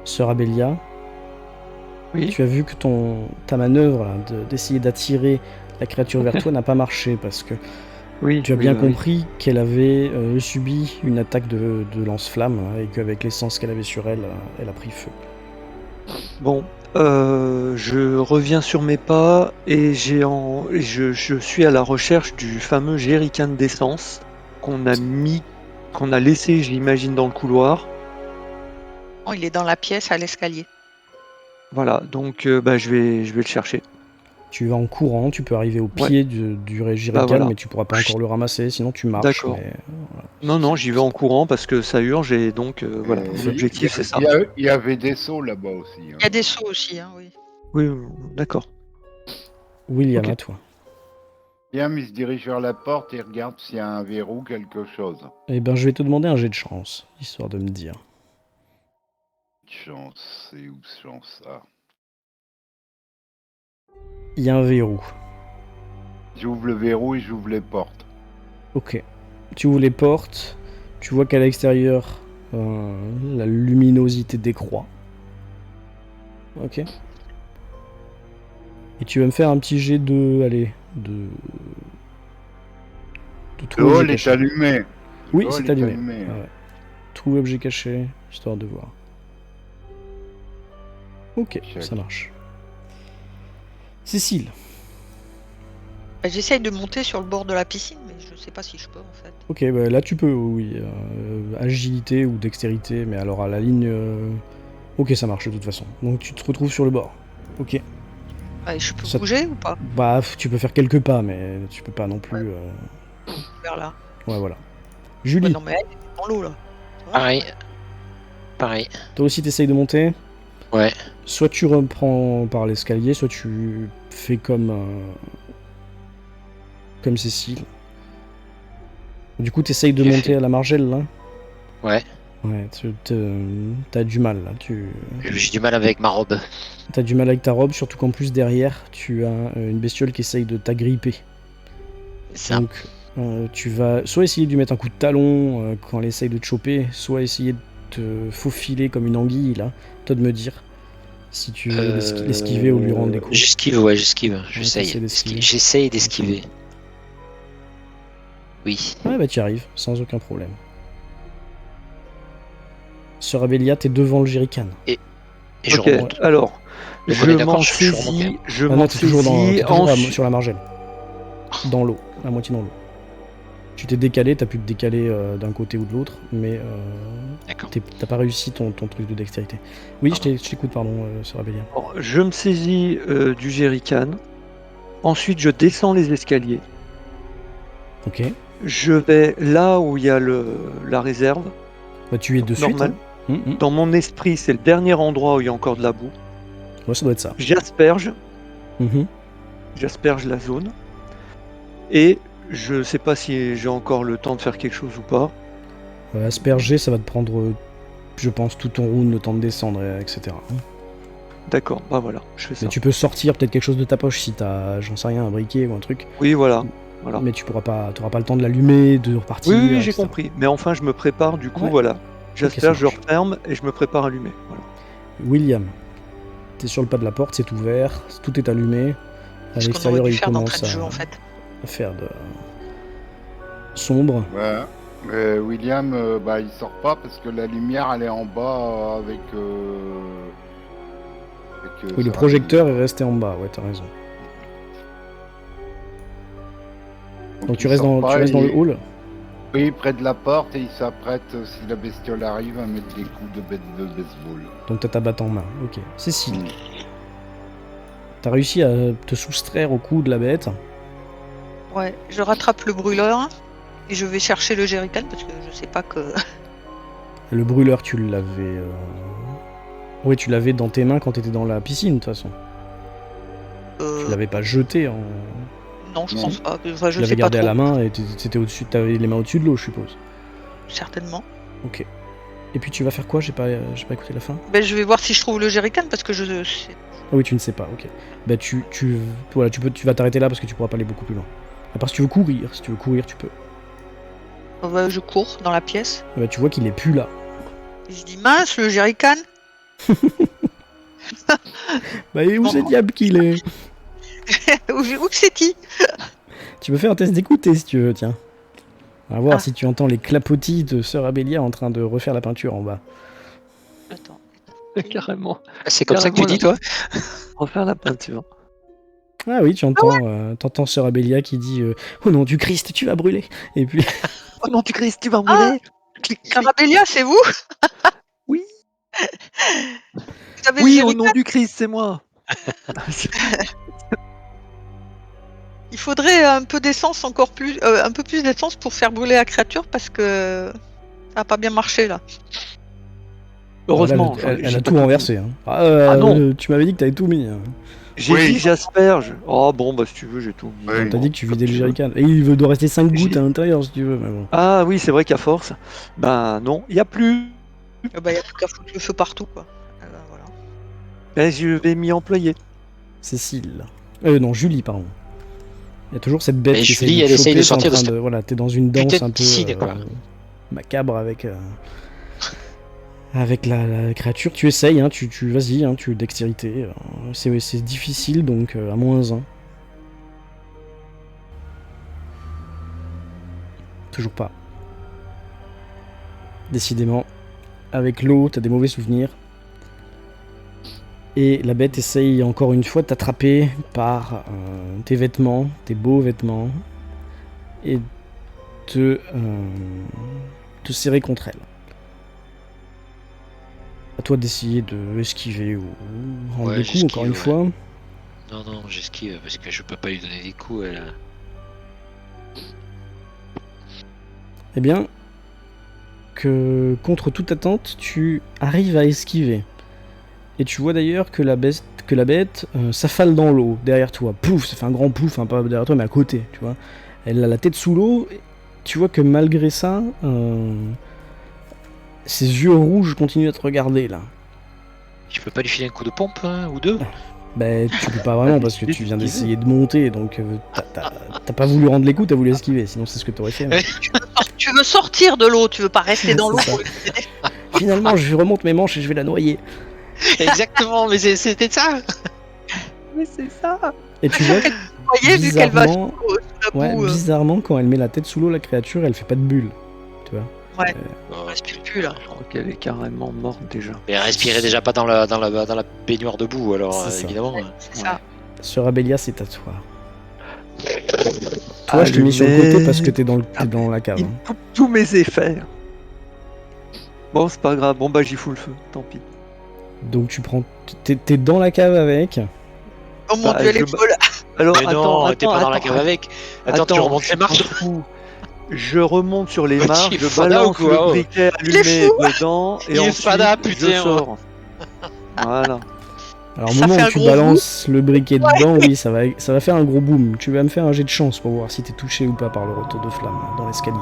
[SPEAKER 1] Sœur Abélia,
[SPEAKER 3] Oui.
[SPEAKER 1] tu as vu que ta manœuvre là, d'essayer d'attirer la créature vers toi n'a pas marché parce que
[SPEAKER 3] Oui,
[SPEAKER 1] tu as
[SPEAKER 3] oui,
[SPEAKER 1] bien
[SPEAKER 3] oui.
[SPEAKER 1] compris qu'elle avait subi une attaque de lance-flamme et qu'avec l'essence qu'elle avait sur elle, elle a pris feu.
[SPEAKER 3] Bon, je reviens sur mes pas et je suis à la recherche du fameux jerrycan d'essence qu'on a laissé, j'imagine, dans le couloir.
[SPEAKER 5] Oh, il est dans la pièce à l'escalier.
[SPEAKER 3] Voilà, donc je vais le chercher.
[SPEAKER 1] Tu vas en courant, tu peux arriver au
[SPEAKER 3] Ouais.
[SPEAKER 1] pied du jerrycan,
[SPEAKER 3] Voilà.
[SPEAKER 1] mais tu pourras pas encore le ramasser, sinon tu marches.
[SPEAKER 3] D'accord.
[SPEAKER 1] Mais,
[SPEAKER 3] Non, j'y vais en courant parce que ça urge et donc voilà, l'objectif c'est ça.
[SPEAKER 4] Il y avait des sauts là-bas aussi. Hein.
[SPEAKER 5] Il y a des sauts aussi, hein, oui.
[SPEAKER 3] Oui, d'accord.
[SPEAKER 1] William,
[SPEAKER 3] Ok.
[SPEAKER 1] à toi.
[SPEAKER 4] Liam, il se dirige vers la porte et regarde s'il y a un verrou, quelque chose.
[SPEAKER 1] Eh ben, je vais te demander un jet de chance, histoire de me dire.
[SPEAKER 4] Chance, c'est où chance ça?
[SPEAKER 1] Il y a un verrou.
[SPEAKER 4] J'ouvre le verrou et j'ouvre les portes.
[SPEAKER 1] Ok. Tu ouvres les portes, tu vois qu'à l'extérieur, la luminosité décroît. Ok. Et tu vas me faire un petit jet de
[SPEAKER 4] Le
[SPEAKER 1] trouver
[SPEAKER 4] hall
[SPEAKER 1] objet
[SPEAKER 4] est
[SPEAKER 1] caché.
[SPEAKER 4] allumé.
[SPEAKER 1] Oui,
[SPEAKER 4] Le
[SPEAKER 1] c'est
[SPEAKER 4] hall est
[SPEAKER 1] allumé. Ah ouais. Trouver objet caché, histoire de voir. Ok,
[SPEAKER 4] Check.
[SPEAKER 1] ça marche. Cécile.
[SPEAKER 5] Bah, j'essaye de monter sur le bord de la piscine, mais je sais pas si je peux en fait.
[SPEAKER 1] Ok, bah là tu peux, oui. Agilité ou dextérité, mais alors à la ligne... Ok, ça marche de toute façon. Donc tu te retrouves sur le bord. Ok.
[SPEAKER 5] Ouais, je peux
[SPEAKER 1] Ça-
[SPEAKER 5] bouger ou pas?
[SPEAKER 1] Bah, tu peux faire quelques pas, mais tu peux pas non plus...
[SPEAKER 5] Vers là.
[SPEAKER 1] Ouais, voilà.
[SPEAKER 5] Ouais,
[SPEAKER 1] Julie,
[SPEAKER 5] non mais elle est dans l'eau là. Ça va?
[SPEAKER 2] Pareil.
[SPEAKER 1] toi aussi t'essayes de monter.
[SPEAKER 2] Ouais.
[SPEAKER 1] Soit tu reprends par l'escalier, soit tu fais comme Cécile. Du coup, t'essayes de
[SPEAKER 2] J'ai
[SPEAKER 1] monter
[SPEAKER 2] fait.
[SPEAKER 1] à la margelle, là.
[SPEAKER 2] Ouais.
[SPEAKER 1] Ouais, t'as du mal, là.
[SPEAKER 2] J'ai du mal avec ma robe.
[SPEAKER 1] T'as du mal avec ta robe, surtout qu'en plus, derrière, tu as une bestiole qui essaye de t'agripper.
[SPEAKER 2] Ça.
[SPEAKER 1] Donc, tu vas soit essayer de lui mettre un coup de talon quand elle essaye de te choper, soit essayer de te faufiler comme une anguille, là. Toi de me dire si tu veux l'esquiver ou lui rendre des coups.
[SPEAKER 2] J'esquive, ouais, j'esquive.
[SPEAKER 1] t'essaies
[SPEAKER 2] J'essaye.
[SPEAKER 1] d'esquiver.
[SPEAKER 2] J'essaye d'esquiver. Oui.
[SPEAKER 1] Ouais, bah tu y arrives, sans aucun problème. Sœur Abélia, t'es devant le jerrycan.
[SPEAKER 2] Et je
[SPEAKER 3] Ok,
[SPEAKER 2] remonte.
[SPEAKER 3] alors,
[SPEAKER 2] Donc,
[SPEAKER 3] je
[SPEAKER 2] on est d'accord,
[SPEAKER 3] m'en
[SPEAKER 2] je suis remonté.
[SPEAKER 3] saisis, je
[SPEAKER 1] Ah non,
[SPEAKER 3] m'en
[SPEAKER 1] t'es toujours,
[SPEAKER 3] saisis,
[SPEAKER 1] sur la margelle. Dans l'eau, à moitié dans l'eau. Tu t'es décalé, t'as pu te décaler d'un côté ou de l'autre, mais
[SPEAKER 2] D'accord.
[SPEAKER 1] t'as pas réussi ton truc de dextérité. Oui, je t'écoute, pardon, Sœur Abélia.
[SPEAKER 3] Alors, je me saisis du jerrycan. Ensuite, je descends les escaliers.
[SPEAKER 1] Ok.
[SPEAKER 3] Je vais là où il y a la réserve.
[SPEAKER 1] Bah tu es de suite.
[SPEAKER 3] Normal.
[SPEAKER 1] Hein.
[SPEAKER 3] Dans mon esprit, c'est le dernier endroit où il y a encore de la boue.
[SPEAKER 1] Ouais, ça doit être ça.
[SPEAKER 3] J'asperge
[SPEAKER 1] Mhm.
[SPEAKER 3] la zone. Et je sais pas si j'ai encore le temps de faire quelque chose ou pas.
[SPEAKER 1] Asperger, ça va te prendre, je pense, tout ton round, le temps de descendre, etc.
[SPEAKER 3] D'accord, bah voilà, je fais ça.
[SPEAKER 1] Mais tu peux sortir peut-être quelque chose de ta poche si t'as, j'en sais rien, un briquet ou un truc.
[SPEAKER 3] Oui, voilà.
[SPEAKER 1] Mais tu t'auras pas le temps de l'allumer, de repartir.
[SPEAKER 3] Oui, j'ai
[SPEAKER 1] etc.
[SPEAKER 3] compris. Mais enfin, je me prépare, du coup,
[SPEAKER 1] Ouais.
[SPEAKER 3] voilà.
[SPEAKER 1] ça
[SPEAKER 3] J'asperge, je
[SPEAKER 1] marche.
[SPEAKER 3] referme et je me prépare à allumer. Voilà.
[SPEAKER 1] William, t'es sur le pas de la porte, c'est ouvert, tout est allumé. À
[SPEAKER 5] Ce qu'on aurait
[SPEAKER 1] l'extérieur,
[SPEAKER 5] dû
[SPEAKER 1] il
[SPEAKER 5] faire d'entrée
[SPEAKER 1] commence
[SPEAKER 5] de jeu en fait.
[SPEAKER 1] à faire de sombre.
[SPEAKER 4] Ouais. Mais William, bah, il sort pas parce que la lumière elle est en bas avec.
[SPEAKER 1] Oui, le projecteur est resté en bas, ouais, t'as raison. Donc tu
[SPEAKER 4] il
[SPEAKER 1] restes
[SPEAKER 4] sort
[SPEAKER 1] dans
[SPEAKER 4] pas,
[SPEAKER 1] le hall.
[SPEAKER 4] Oui, près de la porte et il s'apprête, si la bestiole arrive, à mettre des coups de baseball.
[SPEAKER 1] Donc t'as ta batte en main, ok. Cécile,
[SPEAKER 4] Mm.
[SPEAKER 1] t'as réussi à te soustraire au coup de la bête.
[SPEAKER 5] Ouais, je rattrape le brûleur et je vais chercher le jerrycan parce que je sais pas que.
[SPEAKER 1] Le brûleur, tu l'avais... Oui, tu l'avais dans tes mains quand t'étais dans la piscine, de toute façon. Tu l'avais pas jeté en...
[SPEAKER 5] Non, je
[SPEAKER 4] Non.
[SPEAKER 5] pense pas. Enfin,
[SPEAKER 1] Tu
[SPEAKER 5] je
[SPEAKER 1] l'avais
[SPEAKER 5] sais pas
[SPEAKER 1] gardé
[SPEAKER 5] trop.
[SPEAKER 1] à la main et c'était au-dessus, t'avais les mains au-dessus de l'eau, je suppose.
[SPEAKER 5] Certainement.
[SPEAKER 1] Ok. Et puis tu vas faire quoi? J'ai pas écouté la fin.
[SPEAKER 5] Ben, je vais voir si je trouve le jerrycan parce que je sais.
[SPEAKER 1] Ah oui, tu ne sais pas, ok. Bah voilà, tu vas t'arrêter là parce que tu pourras pas aller beaucoup plus loin. À part si tu veux courir, tu peux.
[SPEAKER 5] Ouais, je cours dans la pièce.
[SPEAKER 1] Bah tu vois qu'il est plus là.
[SPEAKER 5] Et je dis mince, le jerrycan.
[SPEAKER 1] Bah et où
[SPEAKER 5] Bon.
[SPEAKER 1] c'est diable qu'il est?
[SPEAKER 5] Où que c'est-il?
[SPEAKER 1] Tu peux faire un test d'écouter si tu veux, tiens. On va voir
[SPEAKER 5] Ah.
[SPEAKER 1] si tu entends les clapotis de Sœur Abélia en train de refaire la peinture en bas.
[SPEAKER 5] Attends.
[SPEAKER 3] Carrément.
[SPEAKER 2] C'est comme ça que tu dis, toi?
[SPEAKER 3] Refaire la peinture.
[SPEAKER 1] Ah oui, tu entends, t'entends Sœur Abélia qui dit oh non du Christ, tu vas brûler. Et puis
[SPEAKER 3] Oh non, tu Christ, tu vas
[SPEAKER 5] Ah
[SPEAKER 3] brûler.
[SPEAKER 5] Carabellia, c'est vous?
[SPEAKER 3] Oui.
[SPEAKER 5] Vous avez
[SPEAKER 3] Oui,
[SPEAKER 5] le
[SPEAKER 3] au
[SPEAKER 5] jerrycan?
[SPEAKER 3] nom du Christ, c'est moi.
[SPEAKER 5] Il faudrait un peu d'essence encore plus, un peu plus d'essence pour faire brûler la créature parce que ça a pas bien marché là.
[SPEAKER 3] Heureusement.
[SPEAKER 1] Voilà,
[SPEAKER 3] enfin,
[SPEAKER 1] elle
[SPEAKER 3] j'ai
[SPEAKER 1] a
[SPEAKER 3] pas
[SPEAKER 1] tout
[SPEAKER 3] mis.
[SPEAKER 1] renversé. Hein.
[SPEAKER 3] Ah non.
[SPEAKER 1] Tu m'avais dit que t'avais tout mis. Hein.
[SPEAKER 3] J'ai
[SPEAKER 4] Oui.
[SPEAKER 3] dit j'asperge. Oh bon, bah si tu veux, j'ai tout mis.
[SPEAKER 4] Oui.
[SPEAKER 1] T'as dit que tu
[SPEAKER 3] Comme
[SPEAKER 1] vidais le
[SPEAKER 3] tu veux.
[SPEAKER 1] jerrycan. Et il doit rester 5
[SPEAKER 3] J'ai-
[SPEAKER 1] gouttes à l'intérieur si tu veux. Mais bon.
[SPEAKER 3] Ah oui, c'est vrai qu'à force. Ben non, il n'y a plus.
[SPEAKER 5] Bah, y a plus qu'à foutre le feu partout quoi. Voilà.
[SPEAKER 3] Ben, je vais m'y employer.
[SPEAKER 1] Cécile. Non, Julie, pardon. Il y a toujours cette bête
[SPEAKER 2] Mais
[SPEAKER 1] qui
[SPEAKER 2] Julie,
[SPEAKER 1] essaie
[SPEAKER 2] elle
[SPEAKER 1] de
[SPEAKER 2] essaye de
[SPEAKER 1] choper,
[SPEAKER 2] sortir
[SPEAKER 1] t'es en
[SPEAKER 2] de
[SPEAKER 1] train
[SPEAKER 2] cette
[SPEAKER 1] Voilà, t'es dans une danse
[SPEAKER 2] putain de
[SPEAKER 1] un peu
[SPEAKER 2] piscine, quoi.
[SPEAKER 1] macabre avec la créature. Tu essayes, hein, vas-y, hein, tu dextérité. C'est difficile, donc à -1. Toujours pas. Décidément, avec l'eau, t'as des mauvais souvenirs. Et la bête essaye encore une fois de t'attraper par tes vêtements, tes beaux vêtements, et te serrer contre elle. À toi d'essayer de esquiver ou rendre
[SPEAKER 2] Ouais,
[SPEAKER 1] des coups,
[SPEAKER 2] j'esquive,
[SPEAKER 1] encore une
[SPEAKER 2] ouais.
[SPEAKER 1] fois.
[SPEAKER 2] Non, j'esquive parce que je peux pas lui donner des coups.
[SPEAKER 1] Eh bien, que contre toute attente, tu arrives à esquiver. Et tu vois d'ailleurs que la bête s'affale dans l'eau, derrière toi. Pouf, ça fait un grand pouf, hein, pas derrière toi, mais à côté, tu vois. Elle a la tête sous l'eau. Tu vois que malgré ça, ses yeux rouges continuent à te regarder, là.
[SPEAKER 2] Je peux pas lui filer un coup de pompe ou deux?
[SPEAKER 1] Bah, tu peux pas vraiment, parce que tu viens d'essayer de monter, donc t'as pas voulu rendre les coups, t'as voulu esquiver, sinon c'est ce que t'aurais fait. Hein.
[SPEAKER 5] Tu veux sortir de l'eau, tu veux pas rester dans l'eau
[SPEAKER 1] C'est ça.
[SPEAKER 5] pour lui aider.
[SPEAKER 1] Finalement, je remonte mes manches et je vais la noyer.
[SPEAKER 2] Exactement, mais c'était ça.
[SPEAKER 3] Mais c'est ça.
[SPEAKER 1] Et tu vois,
[SPEAKER 5] Vous voyez, vu qu'elle va
[SPEAKER 1] bizarrement,
[SPEAKER 5] sous la
[SPEAKER 1] ouais,
[SPEAKER 5] boue,
[SPEAKER 1] bizarrement, quand elle met la tête sous l'eau, la créature, elle fait pas de bulle. Tu vois.
[SPEAKER 5] on respire plus là.
[SPEAKER 3] Je crois qu'elle est carrément morte déjà.
[SPEAKER 2] Mais respirait déjà pas dans la baignoire de boue, alors
[SPEAKER 1] C'est ça.
[SPEAKER 2] évidemment.
[SPEAKER 5] C'est ça.
[SPEAKER 1] Sur Abélia, c'est à toi. Toi, je t'ai mis sur le côté parce que t'es dans la cave.
[SPEAKER 3] Il
[SPEAKER 1] Hein.
[SPEAKER 3] me coupe tous mes effets. Bon, c'est pas grave. Bon, bah, j'y fous le feu. Tant pis.
[SPEAKER 1] Donc tu prends, t'es dans la cave avec.
[SPEAKER 5] Oh mon
[SPEAKER 3] Bah,
[SPEAKER 5] dieu,
[SPEAKER 3] je-
[SPEAKER 5] l'épaule.
[SPEAKER 3] Alors,
[SPEAKER 2] Mais non, t'es pas dans la cave avec. Attends, tu remontes les marches.
[SPEAKER 3] Je remonte sur les
[SPEAKER 2] Mais
[SPEAKER 3] marches,
[SPEAKER 2] tu es
[SPEAKER 3] je
[SPEAKER 2] fada
[SPEAKER 3] balance
[SPEAKER 2] ou quoi,
[SPEAKER 3] le
[SPEAKER 2] oh.
[SPEAKER 3] briquet
[SPEAKER 5] Il est
[SPEAKER 3] allumé
[SPEAKER 5] fou.
[SPEAKER 3] dedans et
[SPEAKER 2] Il est
[SPEAKER 3] ensuite
[SPEAKER 2] fada,
[SPEAKER 3] je
[SPEAKER 2] putain,
[SPEAKER 3] sors. Voilà.
[SPEAKER 1] Alors au
[SPEAKER 5] Ça
[SPEAKER 1] moment
[SPEAKER 5] fait
[SPEAKER 1] où
[SPEAKER 5] un
[SPEAKER 1] tu
[SPEAKER 5] gros
[SPEAKER 1] balances le briquet dedans, oui, ça va faire un gros boom. Tu vas me faire un jet de chance pour voir si t'es touché ou pas par le retour de flamme dans l'escalier.